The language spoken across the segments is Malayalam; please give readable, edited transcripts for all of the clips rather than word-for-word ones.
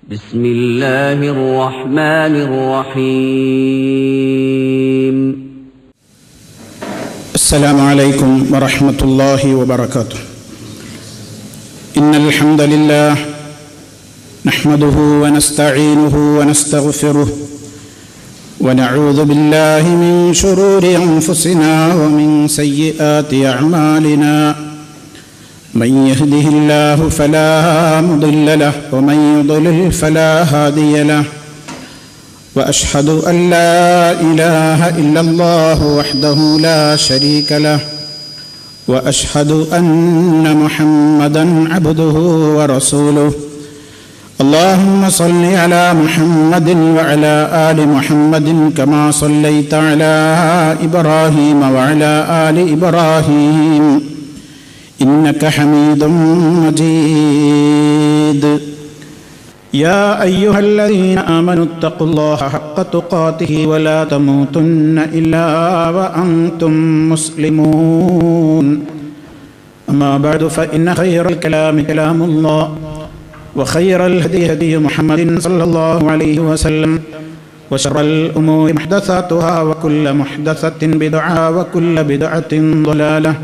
بسم الله الرحمن الرحيم السلام عليكم ورحمة الله وبركاته. إن الحمد لله نحمده ونستعينه ونستغفره ونعوذ بالله من شرور أنفسنا ومن سيئات أعمالنا. من يهده الله فلا مضل له ومن يضلل فلا هادي له. وأشهد أن لا إله إلا الله وحده لا شريك له وأشهد أن محمدا عبده ورسوله. اللهم صل على محمد وعلى آل محمد كما صليت على إبراهيم وعلى آل إبراهيم إنك حميد مجيد. يا أيها الذين آمنوا اتقوا الله حق تقاته ولا تموتن إلا وأنتم مسلمون. أما بعد فإن خير الكلام كلام الله وخير الهدي هدي محمد صلى الله عليه وسلم وشر الأمور محدثاتها وكل محدثة بدعة وكل بدعة ضلالة.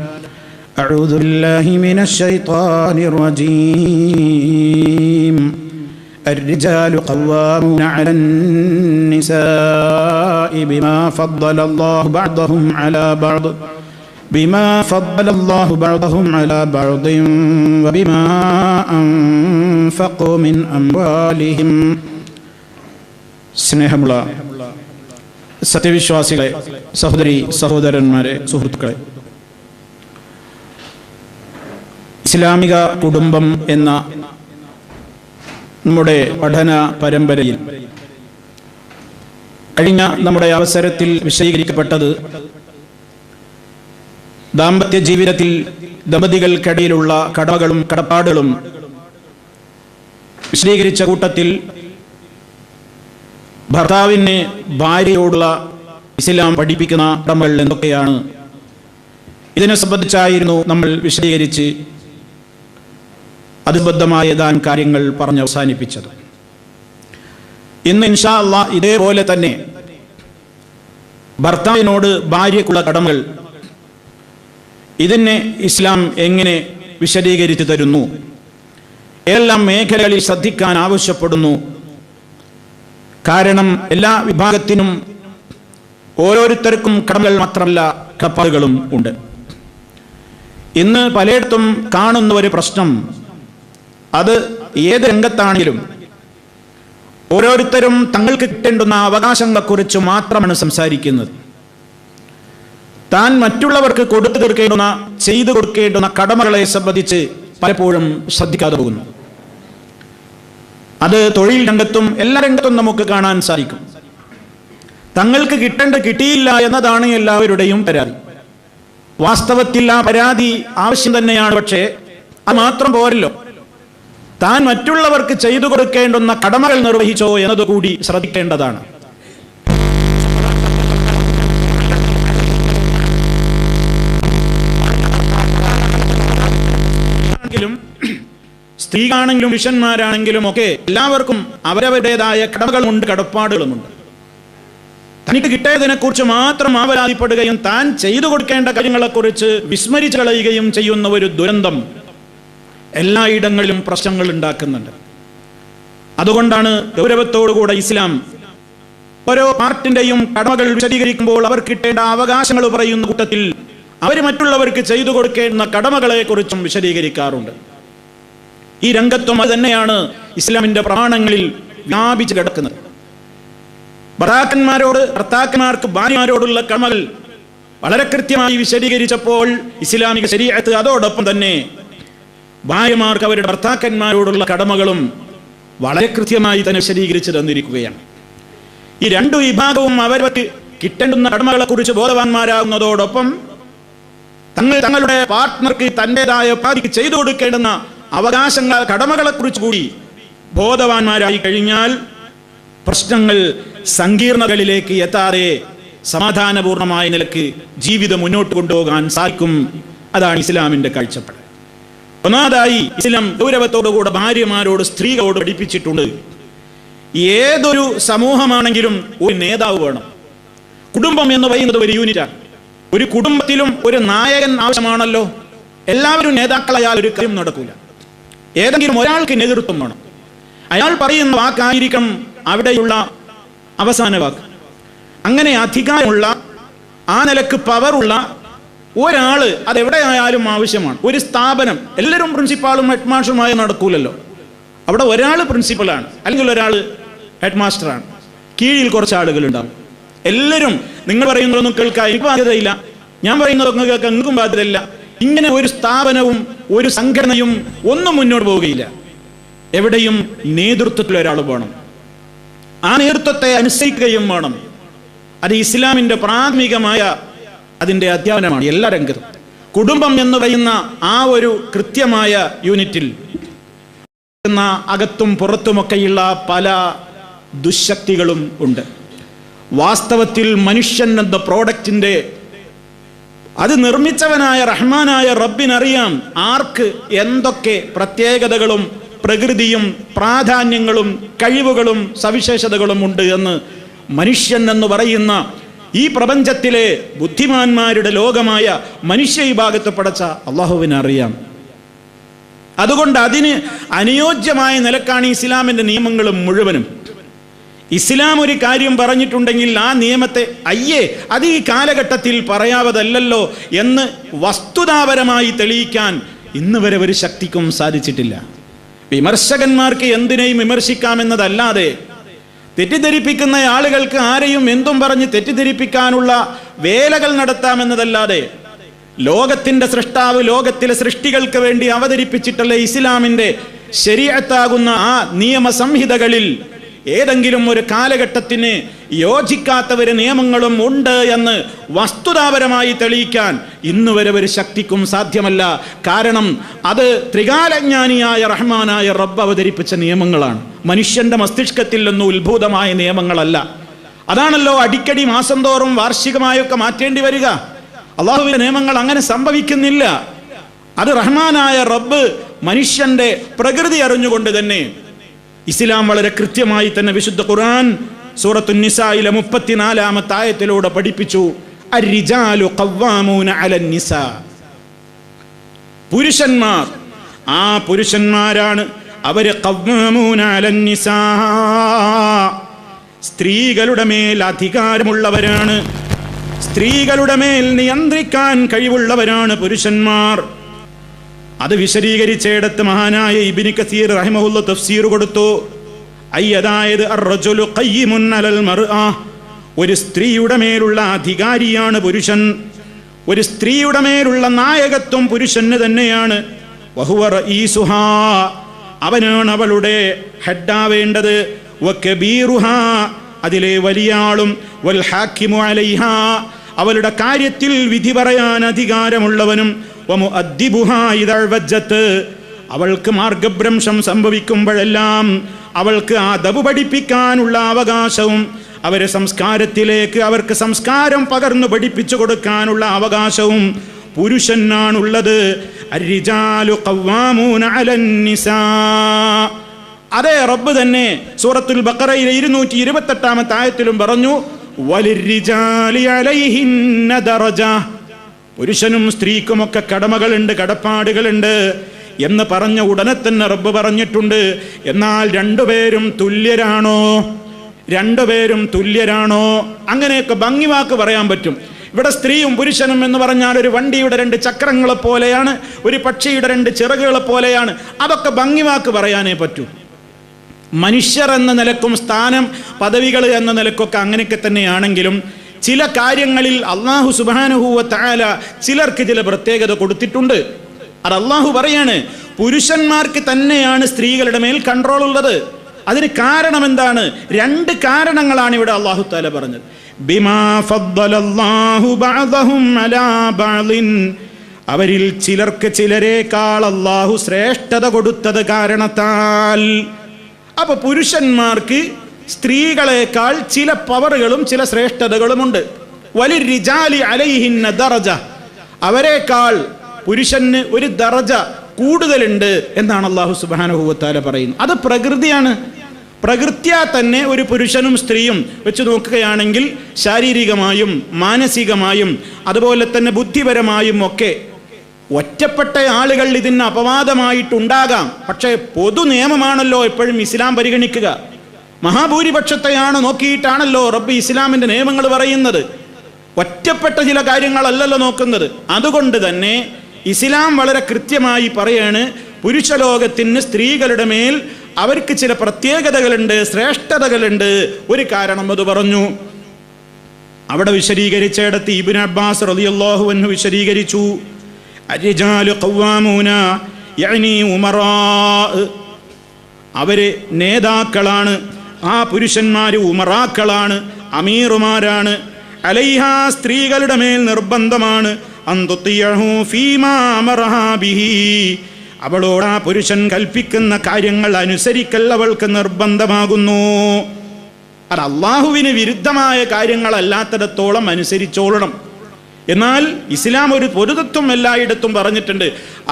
أعوذ بالله من الشيطان الرجيم. الرجال قوامون على النساء بما فضل الله بعضهم على بعض وبما أنفقوا من أموالهم. സ്നേഹമുള്ള സത്യവിശ്വാസികളെ, സഹോദരി സഹോദരന്മാരെ, സുഹൃത്തുക്കളെ, ഇസ്ലാമിക കുടുംബം എന്ന നമ്മുടെ പഠന പരമ്പരയിൽ കഴിഞ്ഞ നമ്മുടെ അവസരത്തിൽ വിശദീകരിക്കപ്പെട്ടത് ദാമ്പത്യ ജീവിതത്തിൽ ദമ്പതികൾക്കിടയിലുള്ള കടമകളും കടപ്പാടുകളും വിശദീകരിച്ച കൂട്ടത്തിൽ ഭർത്താവിന് ഭാര്യയോടുള്ള ഇസ്ലാം പഠിപ്പിക്കുന്ന കടമകൾ എന്തൊക്കെയാണ്, ഇതിനെ സംബന്ധിച്ചായിരുന്നു നമ്മൾ വിശദീകരിച്ച് അതുബദ്ധമായ ഏതാനും കാര്യങ്ങൾ പറഞ്ഞ് അവസാനിപ്പിച്ചത്. ഇന്ന് ഇൻഷാ അല്ലാഹ് ഇതേപോലെ തന്നെ ഭർത്താവിനോട് ഭാര്യയ്ക്കുള്ള കടമകൾ, ഇതിനെ ഇസ്ലാം എങ്ങനെ വിശദീകരിച്ചു തരുന്നു, ഏതെല്ലാം മേഖലകളിൽ ശ്രദ്ധിക്കാൻ ആവശ്യപ്പെടുന്നു. കാരണം എല്ലാ വിഭാഗത്തിനും ഓരോരുത്തർക്കും കടമകൾ മാത്രമല്ല കടപ്പാടുകളും ഉണ്ട്. ഇന്ന് പലയിടത്തും കാണുന്ന ഒരു പ്രശ്നം, അത് ഏത് രംഗത്താണെങ്കിലും ഓരോരുത്തരും തങ്ങൾക്ക് കിട്ടേണ്ടുന്ന അവകാശങ്ങളെക്കുറിച്ച് മാത്രമാണ് സംസാരിക്കുന്നത്. താൻ മറ്റുള്ളവർക്ക് കൊടുത്തു തീർക്കേണ്ടുന്ന, ചെയ്തു കൊടുക്കേണ്ടുന്ന കടമകളെ സംബന്ധിച്ച് പലപ്പോഴും ശ്രദ്ധിക്കാതെ പോകുന്നു. അത് തൊഴിൽ രംഗത്തും എല്ലാ രംഗത്തും നമുക്ക് കാണാൻ സാധിക്കും. തങ്ങൾക്ക് കിട്ടിയില്ല എന്നതാണ് എല്ലാവരുടെയും പരാതി. വാസ്തവത്തിൽ ആ പരാതി ആവശ്യം തന്നെയാണ്. പക്ഷേ അത് മാത്രം പോരല്ലോ, താൻ മറ്റുള്ളവർക്ക് ചെയ്തു കൊടുക്കേണ്ടുന്ന കടമകൾ നിർവഹിച്ചോ എന്നതുകൂടി ശ്രദ്ധിക്കേണ്ടതാണ്. സ്ത്രീകളാണെങ്കിലും പുരുഷന്മാരാണെങ്കിലും ഒക്കെ എല്ലാവർക്കും അവരവരുടേതായ കടമകളുമുണ്ട്, കടപ്പാടുകളുമുണ്ട്. തനിക്ക് കിട്ടിയതിനെ കുറിച്ച് മാത്രം ആവലാതിപ്പെടുകയും താൻ ചെയ്തു കൊടുക്കേണ്ട കാര്യങ്ങളെക്കുറിച്ച് വിസ്മരിച്ചു കളയുകയും ചെയ്യുന്ന ഒരു ദുരന്തം എല്ലായിടങ്ങളിലും പ്രശ്നങ്ങൾ ഉണ്ടാക്കുന്നുണ്ട്. അതുകൊണ്ടാണ് ഗൗരവത്തോടുകൂടെ ഇസ്ലാം ഓരോ പാർട്ടിന്റെയും കടമകൾ വിശദീകരിക്കുമ്പോൾ അവർ കിട്ടേണ്ട അവകാശങ്ങൾ പറയുന്ന കൂട്ടത്തിൽ അവർ മറ്റുള്ളവർക്ക് ചെയ്തു കൊടുക്കേണ്ട കടമകളെ കുറിച്ചും വിശദീകരിക്കാറുണ്ട്. ഈ രംഗത്തും അത് തന്നെയാണ് ഇസ്ലാമിന്റെ പ്രമാണങ്ങളിൽ വ്യാപിച്ചു കിടക്കുന്നത്. ഭർത്താക്കന്മാർക്ക് ഭാര്യമാരോടുള്ള കടമകൾ വളരെ കൃത്യമായി വിശദീകരിച്ചപ്പോൾ ഇസ്ലാമിക ശരീഅത്ത് അതോടൊപ്പം തന്നെ ഭാര്യമാർക്ക് അവരുടെ ഭർത്താക്കന്മാരോടുള്ള കടമകളും വളരെ കൃത്യമായി തന്നെ വിശദീകരിച്ചു തന്നിരിക്കുകയാണ്. ഈ രണ്ടു വിഭാഗവും അവർക്ക് കിട്ടേണ്ടുന്ന കടമകളെ കുറിച്ച് ബോധവാന്മാരാകുന്നതോടൊപ്പം തങ്ങളുടെ പാർട്ട്ണർക്ക് തൻ്റെതായ പാതിക്ക് ചെയ്തു കൊടുക്കേണ്ടുന്ന അവകാശങ്ങൾ, കടമകളെ കുറിച്ച് കൂടി ബോധവാന്മാരായി കഴിഞ്ഞാൽ പ്രശ്നങ്ങൾ സങ്കീർണതകളിലേക്ക് എത്താതെ സമാധാനപൂർണമായ നിലക്ക് ജീവിതം മുന്നോട്ട് കൊണ്ടുപോകാൻ സാധിക്കും. അതാണ് ഇസ്ലാമിന്റെ കാഴ്ചപ്പാട്. ഒന്നാമതായി ഇസ്ലാം ഗൗരവത്തോടുകൂടെ ഭാര്യമാരോട്, സ്ത്രീകളോട് പഠിപ്പിച്ചിട്ടുണ്ട് ഏതൊരു സമൂഹമാണെങ്കിലും ഒരു നേതാവ് വേണം. കുടുംബം എന്ന് പറയുന്നത് ഒരു യൂണിറ്റാണ്. ഒരു കുടുംബത്തിലും ഒരു നായകൻ ആവശ്യമാണല്ലോ. എല്ലാവരും നേതാക്കളായാൽ ഒരു കാര്യം നടക്കൂല. ഏതെങ്കിലും ഒരാൾക്ക് നേതൃത്വം വേണം. അയാൾ പറയുന്ന വാക്കായിരിക്കണം അവിടെയുള്ള അവസാന വാക്ക്. അങ്ങനെ അധികാരമുള്ള, ആ നിലക്ക് പവറുള്ള ഒരാള് അതെവിടെയായാലും ആവശ്യമാണ്. ഒരു സ്ഥാപനം എല്ലാവരും പ്രിൻസിപ്പാളും ഹെഡ് മാസ്റ്ററുമായി നടക്കൂലല്ലോ. അവിടെ ഒരാൾ പ്രിൻസിപ്പലാണ്, അല്ലെങ്കിൽ ഒരാൾ ഹെഡ് മാസ്റ്ററാണ്, കീഴിൽ കുറച്ച് ആളുകൾ ഉണ്ടാവും. എല്ലാവരും നിങ്ങൾ പറയുന്നതൊന്നും കേൾക്കാൻ എനിക്ക് ബാധ്യതയില്ല, ഞാൻ പറയുന്നതൊന്നും കേൾക്കാൻ നിങ്ങൾക്കും ബാധ്യതയില്ല. ഇങ്ങനെ ഒരു സ്ഥാപനവും ഒരു സംഘടനയും ഒന്നും മുന്നോട്ട് പോവുകയില്ല. എവിടെയും നേതൃത്വത്തിൽ ഒരാൾ വേണം. ആ നേതൃത്വത്തെ അനുസരിക്കുകയും വേണം. അത് ഇസ്ലാമിന്റെ പ്രാഥമികമായ അതിന്റെ അധ്യാപനമാണ് എല്ലാ രംഗത്തും. കുടുംബം എന്ന് പറയുന്ന ആ ഒരു കൃത്യമായ യൂണിറ്റിൽ അകത്തും പുറത്തുമൊക്കെയുള്ള പല ദുശക്തികളും ഉണ്ട്. വാസ്തവത്തിൽ മനുഷ്യൻ എന്ന പ്രോഡക്റ്റിന്റെ അത് നിർമ്മിച്ചവനായ റഹ്മാനായ റബ്ബിനറിയാം ആർക്ക് എന്തൊക്കെ പ്രത്യേകതകളും പ്രകൃതിയും പ്രാധാന്യങ്ങളും കഴിവുകളും സവിശേഷതകളും ഉണ്ട് എന്ന്. മനുഷ്യൻ എന്ന് പറയുന്ന ഈ പ്രപഞ്ചത്തിലെ ബുദ്ധിമാന്മാരുടെ ലോകമായ മനുഷ്യ വിഭാഗത്തെ പടച്ച അള്ളാഹുവിനെ അറിയാം. അതുകൊണ്ട് അതിന് അനുയോജ്യമായ നിലക്കാണ് ഇസ്ലാമിന്റെ നിയമങ്ങളും മുഴുവനും. ഇസ്ലാം ഒരു കാര്യം പറഞ്ഞിട്ടുണ്ടെങ്കിൽ ആ നിയമത്തെ അത് ഈ കാലഘട്ടത്തിൽ പറയാവതല്ലോ എന്ന് വസ്തുതാപരമായി തെളിയിക്കാൻ ഇന്ന് വരെ ഒരു ശക്തിക്കും സാധിച്ചിട്ടില്ല. വിമർശകന്മാർക്ക് എന്തിനേയും വിമർശിക്കാമെന്നതല്ലാതെ തെറ്റിദ്ധരിപ്പിക്കുന്ന ആളുകൾക്ക് ആരെയും എന്തും പറഞ്ഞ് തെറ്റിദ്ധരിപ്പിക്കാനുള്ള വേലകൾ നടത്താമെന്നതല്ലാതെ ലോകത്തിന്റെ സൃഷ്ടാവ് ലോകത്തിലെ സൃഷ്ടികൾക്ക് വേണ്ടി അവതരിപ്പിച്ചിട്ടുള്ള ഇസ്ലാമിന്റെ ശരീഅത്താകുന്ന ആ നിയമ സംഹിതകളിൽ ഏതെങ്കിലും ഒരു കാലഘട്ടത്തിന് യോജിക്കാത്ത ഒരു നിയമങ്ങളും ഉണ്ട് എന്ന് വസ്തുതാപരമായി തെളിയിക്കാൻ ഇന്ന് വരെ ഒരു ശക്തിക്കും സാധ്യമല്ല. കാരണം അത് ത്രികാലജ്ഞാനിയായ റഹ്മാനായ റബ്ബ് അവതരിപ്പിച്ച നിയമങ്ങളാണ്. മനുഷ്യന്റെ മസ്തിഷ്കത്തിൽ ഒന്നും ഉത്ഭൂതമായ നിയമങ്ങളല്ല. അതാണല്ലോ അടിക്കടി മാസം തോറും വാർഷികമായൊക്കെ മാറ്റേണ്ടി വരിക. അള്ളാഹുവിന്റെ നിയമങ്ങൾ അങ്ങനെ സംഭവിക്കുന്നില്ല. അത് റഹ്മാനായ റബ്ബ് മനുഷ്യന്റെ പ്രകൃതി അറിഞ്ഞുകൊണ്ട് തന്നെ ഇസ്ലാം വളരെ കൃത്യമായി തന്നെ വിശുദ്ധ ഖുർആൻ സൂറത്തുൻ നിസായിലെ 34-ാമത്തെ ആയത്തിലൂടെ പഠിപ്പിച്ചു. അർരിജാലു ഖവ്വാമൂന അലൻ നിസാ. പുരുഷന്മാർ, ആ പുരുഷന്മാരാണ് അവര് ഖവ്വാമൂന അലൻ നിസാ, സ്ത്രീകളുടെ മേൽ അധികാരമുള്ളവരാണ്, സ്ത്രീകളുടെ മേൽ നിയന്ത്രിക്കാൻ കഴിവുള്ളവരാണ് പുരുഷന്മാർ. അത് വിശദീകരിച്ചിടത്ത് മഹാനായ ഇബ്നു കസീർ റഹിമഹുല്ല തഫ്സീർ കൊടുത്തു. അതായത് അർറജുലു ഖയ്യിമുൻ അലൽ മർഅ, ഒരു സ്ത്രീയുടെ മേലുള്ള അധികാരിയാണ് പുരുഷൻ. ഒരു സ്ത്രീയുടെ മേലുള്ള നായകത്വം പുരുഷന് തന്നെയാണ്. വഹുവ റഈസുഹാ, അവനാണ് അവളുടെ ഹെഡാവേണ്ടത്. വകബീറുഹാ, അതിലെ വലിയ ആളും. വൽ ഹാക്കിമു അലൈഹാ, അവളുടെ കാര്യത്തിൽ വിധി പറയാൻ അധികാരമുള്ളവനും. വമുഅദ്ദിബുഹാ ഇദാ വജ്ജത്ത്, അവൾക്ക് മാർഗഭ്രംശം സംഭവിക്കുമ്പോഴെല്ലാം അവൾക്ക് അദബ് പഠിപ്പിക്കാനുള്ള അവകാശവും അവരെ സംസ്കാരത്തിലേക്ക് അവർക്ക് സംസ്കാരം പകർന്നു പഠിപ്പിച്ചു കൊടുക്കാനുള്ള അവകാശവും പുരുഷനാണുള്ളത്. അർരിജാലു ഖവ്വാമൂന അലൻ നിസാ. അതേ റബ്ബ് തന്നെ സൂറത്തുൽ ബഖറയിലെ 228-ാമത്തെ ആയത്തിലും പറഞ്ഞു, വലിർരിജാലി അലൈഹിന്ന ദറജ, പുരുഷനും സ്ത്രീക്കുമൊക്കെ കടമകളുണ്ട്, കടപ്പാടുകളുണ്ട് എന്ന് പറഞ്ഞ ഉടനെ തന്നെ റബ്ബ് പറഞ്ഞിട്ടുണ്ട്, എന്നാൽ രണ്ടുപേരും തുല്യരാണോ? രണ്ടുപേരും തുല്യരാണോ? അങ്ങനെയൊക്കെ ഭംഗിവാക്ക് പറയാൻ പറ്റും. ഇവിടെ സ്ത്രീയും പുരുഷനും എന്ന് പറഞ്ഞാൽ ഒരു വണ്ടിയുടെ 2 ചക്രങ്ങളെ പോലെയാണ്, ഒരു പക്ഷിയുടെ 2 ചിറകുകളെ പോലെയാണ്. അതൊക്കെ ഭംഗിവാക്ക് പറയാനേ പറ്റൂ. മനുഷ്യർ എന്ന നിലക്കും സ്ഥാനം പദവികൾ എന്ന നിലക്കൊക്കെ അങ്ങനെയൊക്കെ തന്നെയാണെങ്കിലും ചില കാര്യങ്ങളിൽ അല്ലാഹു സുബ്ഹാനഹു വ തആല ചിലർക്ക് ചില പ്രത്യേകത കൊടുത്തിട്ടുണ്ട്. അത് അല്ലാഹു പറയാണ്, പുരുഷന്മാർക്ക് തന്നെയാണ് സ്ത്രീകളുടെ മേൽ കൺട്രോൾ ഉള്ളത്. അതിന് കാരണം എന്താണ്? 2 കാരണങ്ങളാണ് ഇവിടെ അല്ലാഹു തആല പറഞ്ഞത്. ബിമാ ഫദ്ദലല്ലാഹു ബഅദഹും അലാ ബഅദിൻ, അവരിൽ ചിലർക്ക് ചിലരേക്കാൾ അല്ലാഹു ശ്രേഷ്ഠത കൊടുത്തത് കാരണത്താൽ. അപ്പൊ പുരുഷന്മാർക്ക് സ്ത്രീകളെക്കാൾ ചില പവറുകളും ചില ശ്രേഷ്ഠതകളുമുണ്ട്. വലിർരിജാലി അലൈഹിന്ന ദറജ, അവരെക്കാൾ പുരുഷന് ഒരു ദറജ കൂടുതലുണ്ട് എന്നാണ് അല്ലാഹു സുബ്ഹാനഹു വ തആല പറയുന്നത്. അത് പ്രകൃതിയാണ്. പ്രകൃത്യാ തന്നെ ഒരു പുരുഷനും സ്ത്രീയും വെച്ച് നോക്കുകയാണെങ്കിൽ ശാരീരികമായും മാനസികമായും അതുപോലെ തന്നെ ബുദ്ധിപരമായും ഒക്കെ ഒറ്റപ്പെട്ട ആളുകൾ ഇതിന് അപവാദമായിട്ടുണ്ടാകാം. പക്ഷേ പൊതു നിയമമാണല്ലോ എപ്പോഴും ഇസ്ലാം പരിഗണിക്കുക. മഹാഭൂരിപക്ഷത്തെയാണ് നോക്കിയിട്ടാണല്ലോ റബ്ബ് ഇസ്ലാമിൻ്റെ നിയമങ്ങൾ പറയുന്നത്. ഒറ്റപ്പെട്ട ചില കാര്യങ്ങളല്ലല്ലോ നോക്കുന്നത്. അതുകൊണ്ട് തന്നെ ഇസ്ലാം വളരെ കൃത്യമായി പറയാണ്, പുരുഷലോകത്തിന് സ്ത്രീകളുടെ മേൽ അവർക്ക് ചില പ്രത്യേകതകളുണ്ട്, ശ്രേഷ്ഠതകളുണ്ട്. ഒരു കാരണം അത് പറഞ്ഞു. അവിടെ വിശദീകരിച്ചിടത്ത് ഇബ്നു അബ്ബാസ് റളിയല്ലാഹു അൻഹു വിശദീകരിച്ചു, അർരിജാലു ഖവ്വാമൂന യഅനി ഉമറാ, അവര് നേതാക്കളാണ്, ആ പുരുഷന്മാർ ഉമറാക്കളാണ്, അമീറുമാരാണ്. അലൈഹ, സ്ത്രീകളുടെ മേൽ നിർബന്ധമാണ്, അൻതുതിയഹു ഫീമാ അമറഹാ ബിഹി, അവളോട് ആ പുരുഷൻ കൽപ്പിക്കുന്ന കാര്യങ്ങൾ അനുസരിക്കൽ അവൾക്ക് നിർബന്ധമാകുന്നു. അത് അള്ളാഹുവിന് വിരുദ്ധമായ കാര്യങ്ങളല്ലാത്തിടത്തോളം അനുസരിച്ചോളണം. എന്നാൽ ഇസ്ലാം ഒരു പൊതുതത്വം എല്ലായിടത്തും പറഞ്ഞിട്ടുണ്ട്.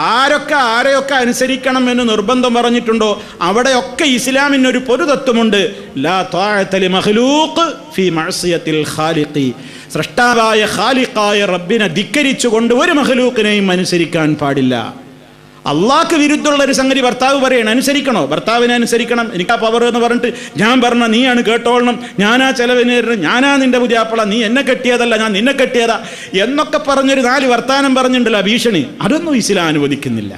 ആരെയൊക്കെ അനുസരിക്കണം എന്ന് നിർബന്ധം പറഞ്ഞിട്ടുണ്ടോ അവിടെയൊക്കെ ഇസ്ലാമിനൊരു പൊതുതത്വമുണ്ട്. ലാ ത്വാഅത ലിമഖ്ലൂഖ് ഫീ മഅസിയത്തിൽ ഖാലിഖി, സൃഷ്ടാവായ ഖാലിഖായ റബ്ബിനെ ധിക്കരിച്ചുകൊണ്ട് ഒരു മഖ്ലൂഖിനെയും അനുസരിക്കാൻ പാടില്ല. അള്ളാഹ്ക്ക് വിരുദ്ധമുള്ള ഒരു സംഗതി ഭർത്താവ് പറയണം, അനുസരിക്കണോ? ഭർത്താവിനെ അനുസരിക്കണം. എനിക്കാ പവർ എന്ന് പറഞ്ഞിട്ട് ഞാൻ പറഞ്ഞ നീയാണ് കേട്ടോളണം, ഞാനാ ചെലവിന്, ഞാനാ നിന്റെ പുതിയാപ്പള, നീ എന്നെ കെട്ടിയതല്ല ഞാൻ നിന്നെ കെട്ടിയതാ എന്നൊക്കെ പറഞ്ഞൊരു 4 വർത്താനം പറഞ്ഞിട്ടുണ്ടല്ലോ ഭീഷണി, അതൊന്നും ഇസ്ലാം അനുവദിക്കുന്നില്ല.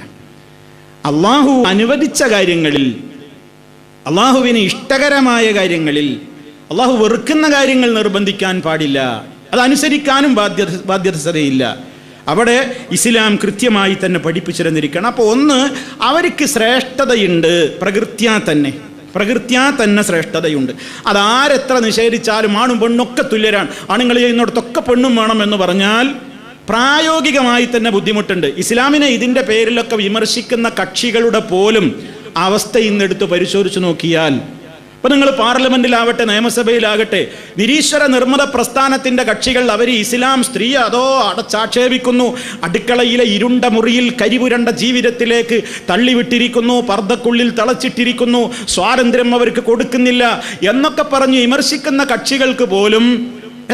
അള്ളാഹു അനുവദിച്ച കാര്യങ്ങളിൽ, അള്ളാഹുവിന് ഇഷ്ടകരമായ കാര്യങ്ങളിൽ, അള്ളാഹു വെറുക്കുന്ന കാര്യങ്ങൾ നിർബന്ധിക്കാൻ പാടില്ല. അതനുസരിക്കാനും ബാധ്യതയില്ല. അവിടെ ഇസ്ലാം കൃത്യമായി തന്നെ പഠിപ്പിച്ചിരുന്നിരിക്കണം. അപ്പോൾ ഒന്ന്, അവർക്ക് ശ്രേഷ്ഠതയുണ്ട്, പ്രകൃത്യാ തന്നെ ശ്രേഷ്ഠതയുണ്ട്. അതാരെത്ര നിഷേധിച്ചാലും ആണും പെണ്ണൊക്കെ തുല്യരാണ്, ആണുങ്ങൾ ചെയ്യുന്നിടത്തൊക്കെ പെണ്ണും വേണം എന്ന് പറഞ്ഞാൽ പ്രായോഗികമായി തന്നെ ബുദ്ധിമുട്ടുണ്ട്. ഇസ്ലാമിനെ ഇതിൻ്റെ പേരിലൊക്കെ വിമർശിക്കുന്ന കക്ഷികളുടെ പോലും അവസ്ഥ ഇന്നെടുത്ത് പരിശോധിച്ച് നോക്കിയാൽ, ഇപ്പം നിങ്ങൾ പാർലമെന്റിലാവട്ടെ നിയമസഭയിലാകട്ടെ, നിരീശ്വര നിർമ്മത പ്രസ്ഥാനത്തിൻ്റെ കക്ഷികൾ അവർ ഇസ്ലാം സ്ത്രീയെ അതോ അടച്ചാക്ഷേപിക്കുന്നു, അടുക്കളയിലെ ഇരുണ്ട മുറിയിൽ കരിപുരണ്ട ജീവിതത്തിലേക്ക് തള്ളിവിട്ടിരിക്കുന്നു, പർദ്ദക്കുള്ളിൽ തളച്ചിട്ടിരിക്കുന്നു, സ്വാതന്ത്ര്യം അവർക്ക് കൊടുക്കുന്നില്ല എന്നൊക്കെ പറഞ്ഞ് വിമർശിക്കുന്ന കക്ഷികൾക്ക് പോലും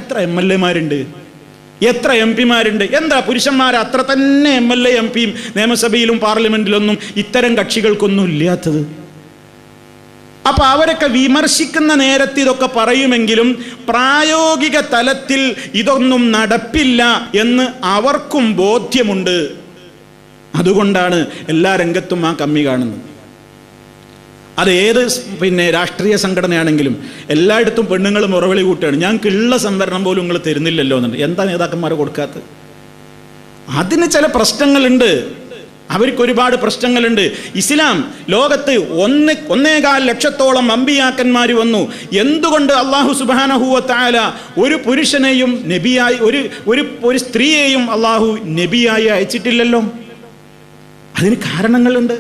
എത്ര MLA മാരുണ്ട്, എത്ര MP മാരുണ്ട്? എന്താ പുരുഷന്മാർ അത്ര തന്നെ MLA MP നിയമസഭയിലും പാർലമെന്റിലൊന്നും ഇത്തരം കക്ഷികൾക്കൊന്നും ഇല്ലാത്തത്? അപ്പൊ അവരൊക്കെ വിമർശിക്കുന്ന നേരത്ത് ഇതൊക്കെ പറയുമെങ്കിലും പ്രായോഗിക തലത്തിൽ ഇതൊന്നും നടപ്പില്ല എന്ന് അവർക്കും ബോധ്യമുണ്ട്. അതുകൊണ്ടാണ് എല്ലാ രംഗത്തും ആ കമ്മി കാണുന്നത്. അത് ഏത് രാഷ്ട്രീയ സംഘടനയാണെങ്കിലും എല്ലായിടത്തും പെണ്ണുങ്ങൾ മുറവിളി കൂട്ടുകയാണ്, ഞങ്ങൾക്കുള്ള സംവരണം പോലും നിങ്ങൾ തരുന്നില്ലല്ലോ എന്നുണ്ട്. എന്താ നേതാക്കന്മാരെ കൊടുക്കാത്തത്? അതിന് ചില പ്രശ്നങ്ങളുണ്ട്, അവർക്ക് ഒരുപാട് പ്രശ്നങ്ങളുണ്ട്. ഇസ്ലാം ലോകത്ത് 1.25 ലക്ഷത്തോളം അമ്പിയാക്കന്മാർ വന്നു. എന്തുകൊണ്ട് അള്ളാഹു സുബ്ഹാനഹു വ തആല ഒരു പുരുഷനെയും നബിയായി, ഒരു സ്ത്രീയെയും അള്ളാഹു നബിയായി അയച്ചിട്ടില്ലല്ലോ? അതിന് കാരണങ്ങളുണ്ട്.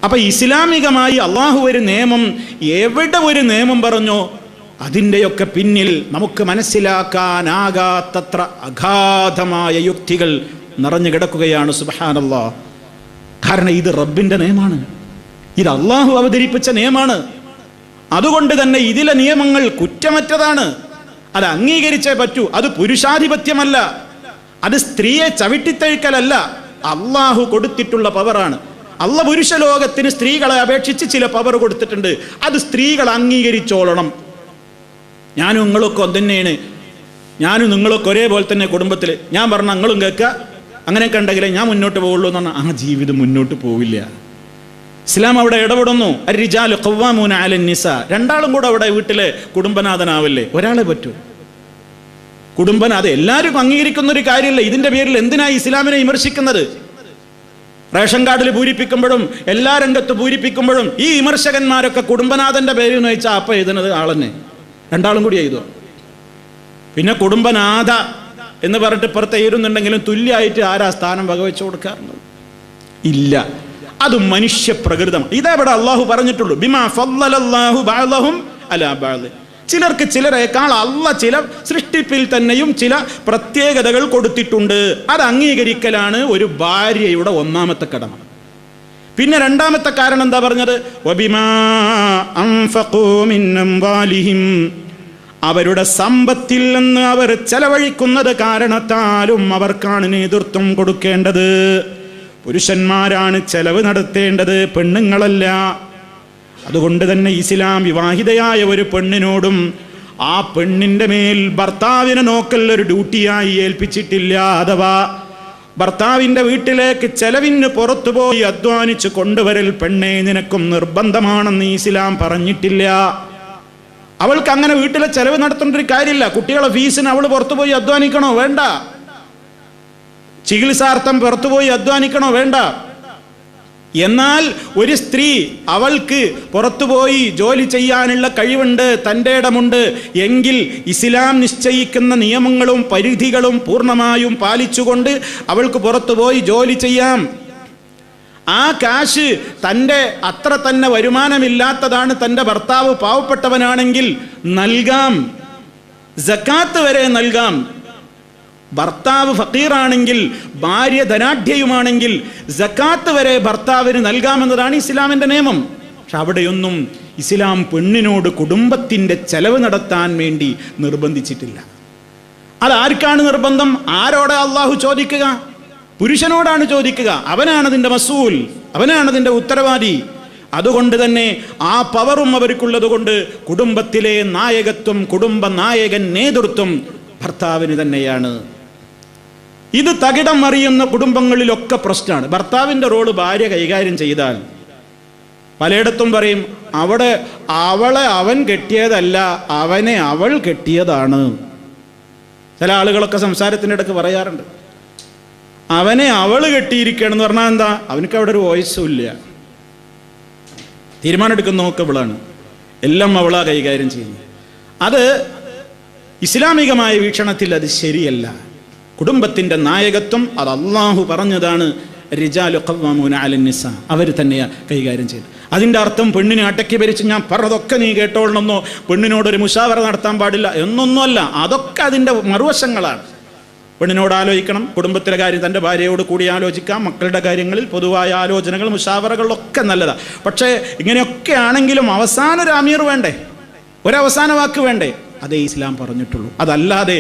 അപ്പൊ ഇസ്ലാമികമായി അള്ളാഹു ഒരു നിയമം, എവിടെ ഒരു നിയമം പറഞ്ഞോ അതിൻ്റെയൊക്കെ പിന്നിൽ നമുക്ക് മനസ്സിലാക്കാനാകാത്തത്ര അഗാധമായ യുക്തികൾ നിറഞ്ഞു കിടക്കുകയാണ്. സുബ്ഹാനല്ലാഹ്. കാരണം ഇത് റബ്ബിൻ്റെ നിയമമാണ്, ഇത് അള്ളാഹു അവതരിപ്പിച്ച നിയമമാണ്. അതുകൊണ്ട് തന്നെ ഇതിലെ നിയമങ്ങൾ കുറ്റമറ്റതാണ്, അത് അംഗീകരിച്ചേ പറ്റൂ. അത് പുരുഷാധിപത്യമല്ല, അത് സ്ത്രീയെ ചവിട്ടിത്തഴിക്കലല്ല, അള്ളാഹു കൊടുത്തിട്ടുള്ള പവറാണ്. അള്ളാഹ് പുരുഷ ലോകത്തിന് സ്ത്രീകളെ അപേക്ഷിച്ച് ചില പവർ കൊടുത്തിട്ടുണ്ട്, അത് സ്ത്രീകൾ അംഗീകരിച്ചോളണം. ഞാനും നിങ്ങളൊക്കെ ഒന്നെയാണ്, ഞാനും നിങ്ങളൊക്കെ ഒരേപോലെ തന്നെ കുടുംബത്തിൽ. ഞാൻ പറഞ്ഞ നിങ്ങളും കേൾക്കുക, അങ്ങനെയൊക്കെ ഉണ്ടെങ്കിലേ ഞാൻ മുന്നോട്ട് പോവുള്ളൂ എന്ന് പറഞ്ഞാൽ ആ ജീവിതം മുന്നോട്ട് പോവില്ല. ഇസ്ലാം അവിടെ ഇടപെടുന്നു. അർരിജാലു ഖവ്വാമൂന അലൻ നിസാ, രണ്ടാളും കൂടെ അവിടെ വീട്ടിലെ കുടുംബനാഥനാവില്ലേ? ഒരാളെ പറ്റൂ. കുടുംബനാഥ എല്ലാവരും അംഗീകരിക്കുന്ന ഒരു കാര്യമല്ല. ഇതിന്റെ പേരിൽ എന്തിനായി ഇസ്ലാമിനെ വിമർശിക്കുന്നത്? റേഷൻ കാർഡിൽ പൂരിപ്പിക്കുമ്പോഴും എല്ലാ രംഗത്ത് പൂരിപ്പിക്കുമ്പോഴും ഈ വിമർശകന്മാരൊക്കെ കുടുംബനാഥന്റെ പേര് എന്ന് വെച്ചാൽ അപ്പം എഴുതുന്നത് ആളെന്നെ, രണ്ടാളും കൂടി എഴുതുക. പിന്നെ കുടുംബനാഥ എന്ന് പറഞ്ഞിട്ട് ഇപ്പുറത്ത് എഴുതുന്നുണ്ടെങ്കിലും തുല്യമായിട്ട് ആരാ സ്ഥാനം വകവെച്ചു കൊടുക്കാറുണ്ട്? ഇല്ല. അത് മനുഷ്യപ്രകൃതം. ഇതെവിടെ അള്ളാഹു പറഞ്ഞിട്ടുള്ളൂ, ബിമാ ഫദ്ദലല്ലാഹു ബഅദഹും അലാ ബഅദ്. ചിലർക്ക് ചിലരേക്കാൾ അള്ളാഹ് ചില സൃഷ്ടിപ്പിൽ തന്നെയും ചില പ്രത്യേകതകൾ കൊടുത്തിട്ടുണ്ട്. അത് അംഗീകരിക്കലാണ് ഒരു ഭാര്യയുടെ ഒന്നാമത്തെ കടമ. പിന്നെ രണ്ടാമത്തെ കാരണം എന്താ പറഞ്ഞത്? വബിമാ അൻഫഖൂ മിൻ അംവാലിഹിം, അവരുടെ സമ്പത്തിൽ നിന്ന് അവർ ചെലവഴിക്കുന്നത് കാരണത്താലും അവർക്കാണ് നേതൃത്വം കൊടുക്കേണ്ടത്. പുരുഷന്മാരാണ് ചെലവ് നടത്തേണ്ടത്, പെണ്ണുങ്ങളല്ല. അതുകൊണ്ട് തന്നെ ഇസ്ലാം വിവാഹിതയായ ഒരു പെണ്ണിനോടും ആ പെണ്ണിന്റെ മേൽ ഭർത്താവിനെ നോക്കൽ ഒരു ഡ്യൂട്ടിയായി ഏൽപ്പിച്ചിട്ടില്ല. അഥവാ ഭർത്താവിന്റെ വീട്ടിലേക്ക് ചെലവിന് പുറത്തുപോയി അധ്വാനിച്ച് കൊണ്ടുവരൽ പെണ്ണെ നിനക്കും നിർബന്ധമാണെന്ന് ഇസ്ലാം പറഞ്ഞിട്ടില്ല. അവൾക്ക് അങ്ങനെ വീട്ടിലെ ചെലവ് നടത്തേണ്ട ഒരു കാര്യമില്ല. കുട്ടികളെ ഫീസിന് അവൾ പുറത്തുപോയി അധ്വാനിക്കണോ? വേണ്ട. ചികിത്സാർത്ഥം പുറത്തുപോയി അധ്വാനിക്കണോ? വേണ്ട. എന്നാൽ ഒരു സ്ത്രീ അവൾക്ക് പുറത്തുപോയി ജോലി ചെയ്യാനുള്ള കഴിവുണ്ട്, തൻ്റെ ഇടമുണ്ട് എങ്കിൽ ഇസ്ലാം നിശ്ചയിക്കുന്ന നിയമങ്ങളും പരിധികളും പൂർണ്ണമായും പാലിച്ചുകൊണ്ട് അവൾക്ക് പുറത്തുപോയി ജോലി ചെയ്യാം. ആ കാശ് തൻ്റെ അത്ര തന്നെ വരുമാനമില്ലാത്തതാണ്, തൻ്റെ ഭർത്താവ് പാവപ്പെട്ടവനാണെങ്കിൽ നൽകാം, സക്കാത്ത് വരെ നൽകാം. ഭർത്താവ് ഫക്കീറാണെങ്കിൽ, ഭാര്യ ധനാഢ്യയുമാണെങ്കിൽ സക്കാത്ത് വരെ ഭർത്താവിന് നൽകാമെന്നതാണ് ഇസ്ലാമിൻ്റെ നിയമം. പക്ഷെ അവിടെയൊന്നും ഇസ്ലാം പെണ്ണിനോട് കുടുംബത്തിൻ്റെ ചെലവ് നടത്താൻ വേണ്ടി നിർബന്ധിച്ചിട്ടില്ല. അതാർക്കാണ് നിർബന്ധം? ആരോടെ അള്ളാഹു ചോദിക്കുക? പുരുഷനോടാണ് ചോദിക്കുക. അവനാണ് അതിൻ്റെ മസൂൽ, അവനാണ് അതിൻ്റെ ഉത്തരവാദി. അതുകൊണ്ട് തന്നെ ആ പവറും അവർക്കുള്ളത് കൊണ്ട് കുടുംബത്തിലെ നായകത്വം, കുടുംബ നായകൻ, നേതൃത്വം ഭർത്താവിന് തന്നെയാണ്. ഇത് തകിടം മറിയുന്ന കുടുംബങ്ങളിലൊക്കെ പ്രശ്നമാണ്. ഭർത്താവിൻ്റെ റോള് ഭാര്യ കൈകാര്യം ചെയ്താൽ പലയിടത്തും പറയും അവളെ അവൻ കെട്ടിയതല്ല, അവനെ അവൾ കെട്ടിയതാണ്. ചില ആളുകളൊക്കെ സംസാരത്തിൻ്റെ ഇടയ്ക്ക് പറയാറുണ്ട്, അവനെ അവൾ കെട്ടിയിരിക്കുകയാണെന്ന് പറഞ്ഞാൽ എന്താ? അവനക്ക് അവിടെ ഒരു വോയിസും ഇല്ല, തീരുമാനം എടുക്കുന്നതൊക്കെ അവളാണ്, എല്ലാം അവളാ കൈകാര്യം ചെയ്യുന്നത്. അത് ഇസ്ലാമികമായ വീക്ഷണത്തിൽ അത് ശരിയല്ല. കുടുംബത്തിൻ്റെ നായകത്വം അത് അള്ളാഹു പറഞ്ഞതാണ്. റിജാലു ഖവ്വാമൂന അലൻ നിസാ, അവർ തന്നെയാണ് കൈകാര്യം ചെയ്തത്. അതിൻ്റെ അർത്ഥം പെണ്ണിനെ അടക്കി ഭരിച്ച് ഞാൻ പറഞ്ഞതൊക്കെ നീ കേട്ടോളണമെന്നോ, പെണ്ണിനോടൊരു മുഷാവറ നടത്താൻ പാടില്ല എന്നൊന്നുമല്ല. അതൊക്കെ അതിൻ്റെ മറുവശങ്ങളാണ്. പെണ്ണിനോട് ആലോചിക്കണം, കുടുംബത്തിലെ കാര്യം തൻ്റെ ഭാര്യയോട് കൂടി ആലോചിക്കാം, മക്കളുടെ കാര്യങ്ങളിൽ പൊതുവായ ആലോചനകൾ, മുഷാവറകളൊക്കെ നല്ലതാണ്. പക്ഷേ ഇങ്ങനെയൊക്കെ ആണെങ്കിലും അവസാനം ഒരു അമീർ വേണ്ടേ, ഒരവസാന വാക്ക് വേണ്ടേ? അതേ ഇസ്ലാം പറഞ്ഞിട്ടുള്ളൂ. അതല്ലാതെ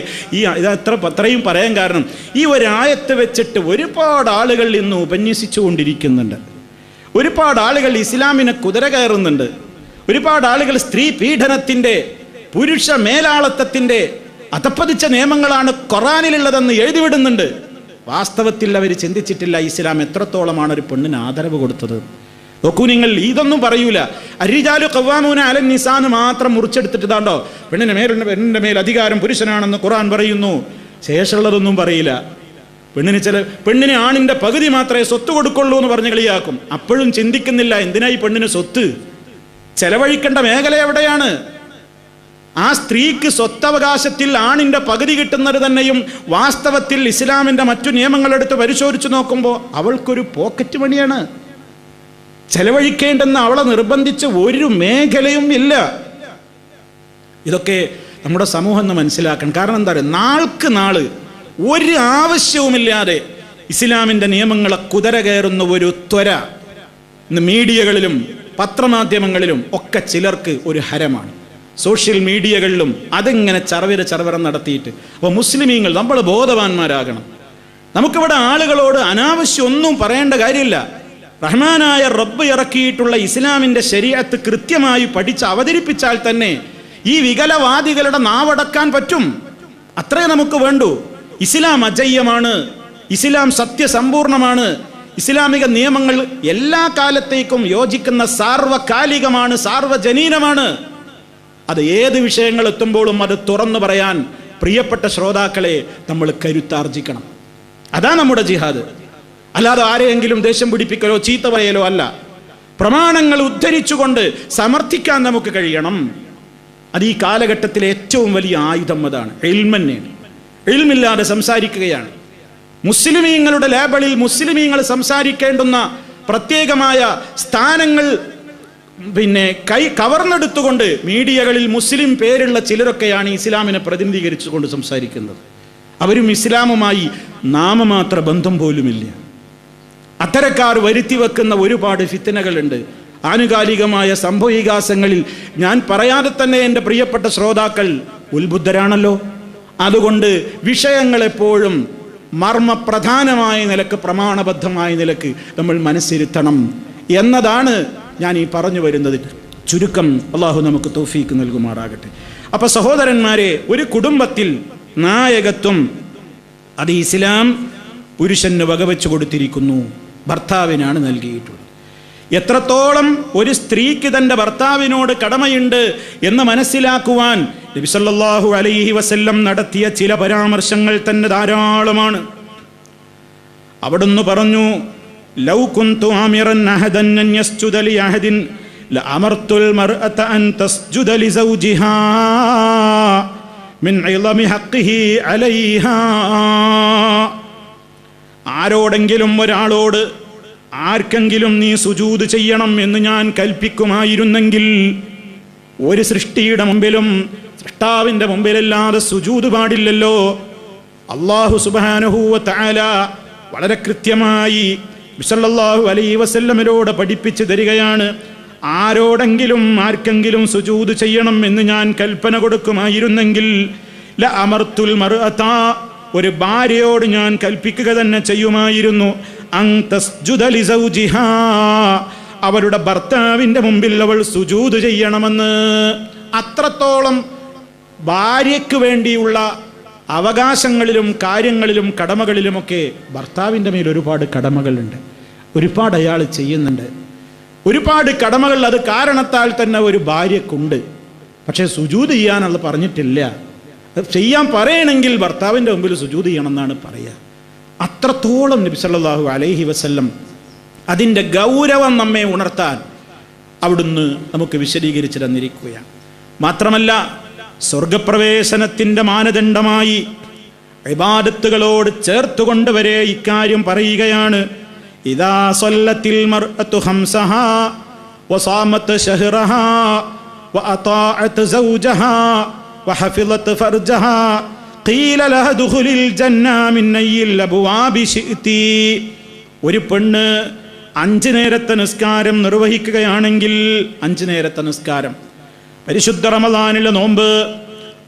അത്രയും പറയാൻ കാരണം ഈ ഒരായത്ത് വെച്ചിട്ട് ഒരുപാട് ആളുകൾ ഇന്ന് ഉപന്യസിച്ചു കൊണ്ടിരിക്കുന്നുണ്ട്. ഒരുപാട് ആളുകൾ ഇസ്ലാമിനെ കുതിര കയറുന്നുണ്ട്. ഒരുപാട് ആളുകൾ സ്ത്രീ പീഡനത്തിൻ്റെ, പുരുഷ മേലാളത്വത്തിൻ്റെ അധപ്പതിച്ച നിയമങ്ങളാണ് ഖുർആനിലുള്ളതെന്ന് എഴുതിവിടുന്നുണ്ട്. വാസ്തവത്തിൽ അവർ ചിന്തിച്ചിട്ടില്ല ഇസ്ലാം എത്രത്തോളമാണ് ഒരു പെണ്ണിന് ആദരവ് കൊടുത്തത്. നോക്കൂ, നിങ്ങൾ ഇതൊന്നും പറയൂല. അരിജാലു ഖവ്വാമൂന അലൻ നിസാന്ന് മാത്രം മുറിച്ചെടുത്തിട്ടാണ്ടോ പെണ്ണിന്റെ മേൽ അധികാരം പുരുഷനാണെന്ന് ഖുർആൻ പറയുന്നു, ശേഷമുള്ളതൊന്നും പറയില്ല. പെണ്ണിന് ആണിന്റെ പകുതി മാത്രമേ സ്വത്ത് കൊടുക്കുള്ളൂ എന്ന് പറഞ്ഞ് കളിയാക്കും. അപ്പോഴും ചിന്തിക്കുന്നില്ല എന്തിനായി പെണ്ണിന് സ്വത്ത്? ചെലവഴിക്കേണ്ട മേഖല എവിടെയാണ്? ആ സ്ത്രീക്ക് സ്വത്തവകാശത്തിൽ ആണിന്റെ പകുതി കിട്ടുന്നത് തന്നെയും വാസ്തവത്തിൽ ഇസ്ലാമിന്റെ മറ്റു നിയമങ്ങളെടുത്ത് പരിശോധിച്ചു നോക്കുമ്പോൾ അവൾക്കൊരു പോക്കറ്റ് മണിയാണ്. ചെലവഴിക്കേണ്ടെന്ന് അവളെ നിർബന്ധിച്ച് ഒരു മേഖലയും ഇല്ല. ഇതൊക്കെ നമ്മുടെ സമൂഹം എന്ന് മനസ്സിലാക്കണം. കാരണം എന്താ പറയുക, നാൾക്ക് നാള് ഒരു ആവശ്യവുമില്ലാതെ ഇസ്ലാമിൻ്റെ നിയമങ്ങളെ കുതിര കയറുന്ന ഒരു ത്വര ഇന്ന് മീഡിയകളിലും പത്രമാധ്യമങ്ങളിലും ഒക്കെ ചിലർക്ക് ഒരു ഹരമാണ്. സോഷ്യൽ മീഡിയകളിലും അതിങ്ങനെ ചർവരം നടത്തിയിട്ട്. അപ്പോൾ മുസ്ലിമീങ്ങൾ നമ്മൾ ബോധവാന്മാരാകണം. നമുക്കിവിടെ ആളുകളോട് അനാവശ്യം ഒന്നും പറയേണ്ട കാര്യമില്ല. റഹ്മാനായ റബ്ബ് ഇറക്കിയിട്ടുള്ള ഇസ്ലാമിൻ്റെ ശരീഅത്ത് കൃത്യമായി പഠിച്ച് അവതരിപ്പിച്ചാൽ തന്നെ ഈ വികലവാദികളുടെ നാവടക്കാൻ പറ്റും. അത്രേ നമുക്ക് വേണ്ടൂ. ഇസ്ലാം അജയ്യമാണ്, ഇസ്ലാം സത്യസമ്പൂർണമാണ്, ഇസ്ലാമിക നിയമങ്ങൾ എല്ലാ കാലത്തേക്കും യോജിക്കുന്ന സാർവകാലികമാണ്, സാർവജനീനമാണ്. അത് ഏത് വിഷയങ്ങൾ എത്തുമ്പോഴും അത് തുറന്നു പറയാൻ പ്രിയപ്പെട്ട ശ്രോതാക്കളെ നമ്മൾ കരുത്താർജിക്കണം. അതാ നമ്മുടെ ജിഹാദ്. അല്ലാതെ ആരെയെങ്കിലും ദേഷ്യം പിടിപ്പിക്കലോ ചീത്ത പറയലോ അല്ല. പ്രമാണങ്ങൾ ഉദ്ധരിച്ചുകൊണ്ട് സമർത്ഥിക്കാൻ നമുക്ക് കഴിയണം. അത് ഈ കാലഘട്ടത്തിലെ ഏറ്റവും വലിയ ആയുധം അതാണ്. ഇൽമന്നെയാണ്. ഇൽമില്ലാതെ സംസാരിക്കുകയാണ്. മുസ്ലിമീങ്ങളുടെ ലേബലിൽ മുസ്ലിമീങ്ങൾ സംസാരിക്കേണ്ടുന്ന പ്രത്യേകമായ സ്ഥാനങ്ങൾ കവർന്നെടുത്തുകൊണ്ട് മീഡിയകളിൽ മുസ്ലിം പേരുള്ള ചിലരൊക്കെയാണ് ഇസ്ലാമിനെ പ്രതിനിധീകരിച്ചുകൊണ്ട് സംസാരിക്കുന്നത്. അവരും ഇസ്ലാമുമായി നാമമാത്ര ബന്ധം പോലുമില്ല. അത്തരക്കാർ വരുത്തി വെക്കുന്ന ഒരുപാട് ഫിത്തനകളുണ്ട്. ആനുകാലികമായ സംഭവവികാസങ്ങളിൽ ഞാൻ പറയാതെ തന്നെ എൻ്റെ പ്രിയപ്പെട്ട ശ്രോതാക്കൾ ഉത്ബുദ്ധരാണല്ലോ. അതുകൊണ്ട് വിഷയങ്ങളെപ്പോഴും മർമ്മപ്രധാനമായ നിലക്ക്, പ്രമാണബദ്ധമായ നിലക്ക് നമ്മൾ മനസ്സിരുത്തണം എന്നതാണ് ഞാൻ ഈ പറഞ്ഞു വരുന്നത്. ചുരുക്കം. അള്ളാഹു നമുക്ക് തൗഫീക്ക് നൽകുമാറാകട്ടെ. അപ്പൊ സഹോദരന്മാരെ, ഒരു കുടുംബത്തിൽ നായകത്വം അത് ഇസ്ലാം പുരുഷന് വകവെച്ചു കൊടുത്തിരിക്കുന്നു, ഭർത്താവിനാണ് നൽകിയിട്ടുള്ളത്. എത്രത്തോളം ഒരു സ്ത്രീക്ക് തൻ്റെ ഭർത്താവിനോട് കടമയുണ്ട് എന്ന് മനസ്സിലാക്കുവാൻ നബി സല്ലല്ലാഹു അലൈഹി വസല്ലം നടത്തിയ ചില പരാമർശങ്ങൾ തന്നെ ധാരാളമാണ്. അവിടുന്ന് പറഞ്ഞു, ലൗ കുന്തു ആമിറൻ അഹദൻ അൻ യസ്ജുദ ലി അഹദിൻ ലഅമർതുൽ മർഅത അൻ തസ്ജുദ ലി സൗജിഹാ മിൻ ഇളമി ഹഖ്ഖിഹി അലൈഹാ. ആരോടെങ്കിലും ഒരാളോട്, ആർക്കെങ്കിലും നീ സുജൂദ് ചെയ്യണം എന്ന് ഞാൻ കൽപ്പിക്കുമായിരുന്നെങ്കിൽ, ഒരു സൃഷ്ടിയുടെ മുമ്പിലും സൃഷ്ടാവിൻ്റെ മുമ്പിലല്ലാതെ സുജൂദ് പാടില്ലല്ലോ. അല്ലാഹു സുബ്ഹാനഹു വ തആല വളരെ കൃത്യമായി സല്ലല്ലാഹു അലൈഹി വസല്ലമയോട് പഠിപ്പിച്ചു തരികയാണ്, ആരോടെങ്കിലും ആർക്കെങ്കിലും സുജൂദ് ചെയ്യണം എന്ന് ഞാൻ കൽപ്പന കൊടുക്കുമായിരുന്നെങ്കിൽ ലഅമർതുൽ മർഅത, ഒരു ഭാര്യയോട് ഞാൻ കൽപ്പിക്കുക തന്നെ ചെയ്യുമായിരുന്നു, അൻ തസ്ജുദ ലി സൗജിഹാ, അവരുടെ ഭർത്താവിൻ്റെ മുമ്പിൽ അവൾ സുജൂദ് ചെയ്യണമെന്ന്. അത്രത്തോളം ഭാര്യയ്ക്ക് വേണ്ടിയുള്ള അവകാശങ്ങളിലും കാര്യങ്ങളിലും കടമകളിലുമൊക്കെ ഭർത്താവിൻ്റെ മേൽ ഒരുപാട് കടമകളുണ്ട്, ഒരുപാട് അയാൾ ചെയ്യുന്നുണ്ട്, ഒരുപാട് കടമകൾ അത് കാരണത്താൽ തന്നെ ഒരു ഭാര്യക്കുണ്ട്. പക്ഷേ സുജൂദ് ചെയ്യാനുള്ള പറഞ്ഞിട്ടില്ല. ചെയ്യാൻ പറയണമെങ്കിൽ ഭർത്താവിൻ്റെ മുമ്പിൽ സുജൂദ് ചെയ്യണമെന്നാണ് പറയുക. അത്രത്തോളം നബി സല്ലല്ലാഹു അലൈഹി വസല്ലം അതിൻ്റെ ഗൗരവം നമ്മെ ഉണർത്താൻ അവിടുന്ന് നമുക്ക് വിശദീകരിച്ചു തന്നിരിക്കുകയാണ്. മാത്രമല്ല, സ്വർഗപ്രവേശനത്തിൻ്റെ മാനദണ്ഡമായി ഇബാദത്തുകളോട് ചേർത്തുകൊണ്ട് വരെ ഇക്കാര്യം പറയുകയാണ്. ഇദാ സല്ലത്തിൽ മർഅതു ഖംസഹാ വസാമത് ശഹ്റഹാ വഅതാഅത് സൗജഹാ വഹഫിളത് ഫർജഹാ ഖീല ലഹ ദുഖുലിൽ ജന്ന മിൻ അയ്യിൽ അബ്വാബി ശിഅതി. ഒരു പെണ്ണ് 5 നേരത്തെ നിസ്കാരം നിർവഹിക്കുകയാണെങ്കിൽ, 5 നേരത്തെ നിസ്കാരം, പരിശുദ്ധ റമദാനിലെ നോമ്പ്,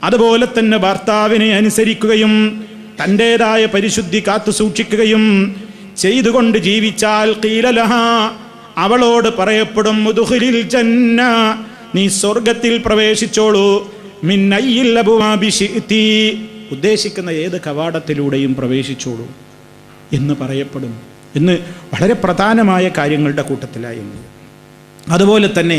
അതുപോലെ തന്നെ ഭർത്താവിനെ അനുസരിക്കുകയും തൻ്റെതായ പരിശുദ്ധി കാത്തു സൂക്ഷിക്കുകയും ചെയ്തുകൊണ്ട് ജീവിച്ചാൽ ഖീല ലഹ, അവളോട് പറയപ്പെടും, ഉദ്ഖുലിൽ ജന്ന, നീ സ്വർഗത്തിൽ പ്രവേശിച്ചോളൂ, മിൻ അയ്യിൽ അബ്വാബി ശിഅതി, ഉദ്ദേശിക്കുന്ന ഏത് കവാടത്തിലൂടെയും പ്രവേശിച്ചോളൂ എന്ന് പറയപ്പെടും എന്ന് വളരെ പ്രധാനമായ കാര്യങ്ങളുടെ കൂട്ടത്തിലായിരുന്നു. അതുപോലെ തന്നെ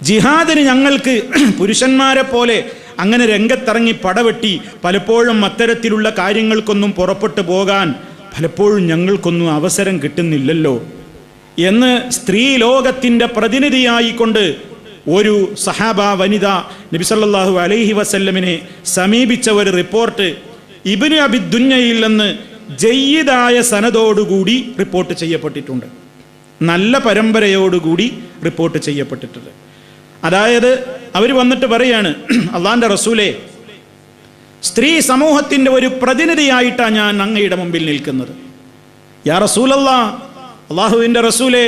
ജിഹാദിന് ഞങ്ങൾക്ക് പുരുഷന്മാരെ പോലെ അങ്ങനെ രംഗത്തിറങ്ങി പടവെട്ടി പലപ്പോഴും അത്തരത്തിലുള്ള കാര്യങ്ങൾക്കൊന്നും പുറപ്പെട്ടു പോകാൻ പലപ്പോഴും ഞങ്ങൾക്കൊന്നും അവസരം കിട്ടുന്നില്ലല്ലോ എന്ന് സ്ത്രീ ലോകത്തിൻ്റെ പ്രതിനിധിയായിക്കൊണ്ട് ഒരു സഹാബ വനിത നബി സല്ലല്ലാഹു അലൈഹി വസല്ലമിനെ സമീപിച്ച ഒരു റിപ്പോർട്ട് ഇബ്നു അബി ദുന്യയിൽ നിന്ന് ജയ്യിദായ സനദോടുകൂടി റിപ്പോർട്ട് ചെയ്യപ്പെട്ടിട്ടുണ്ട്, നല്ല പരമ്പരയോടുകൂടി റിപ്പോർട്ട് ചെയ്യപ്പെട്ടിട്ടുണ്ട്. അതായത് അവർ വന്നിട്ട് പറയാണ്, അള്ളാന്റെ റസൂലേ, സ്ത്രീ സമൂഹത്തിൻ്റെ ഒരു പ്രതിനിധിയായിട്ടാണ് ഞാൻ അങ്ങയുടെ മുമ്പിൽ നിൽക്കുന്നത്. യാ റസൂലല്ലാഹ്, അള്ളാഹുവിൻ്റെ റസൂലേ,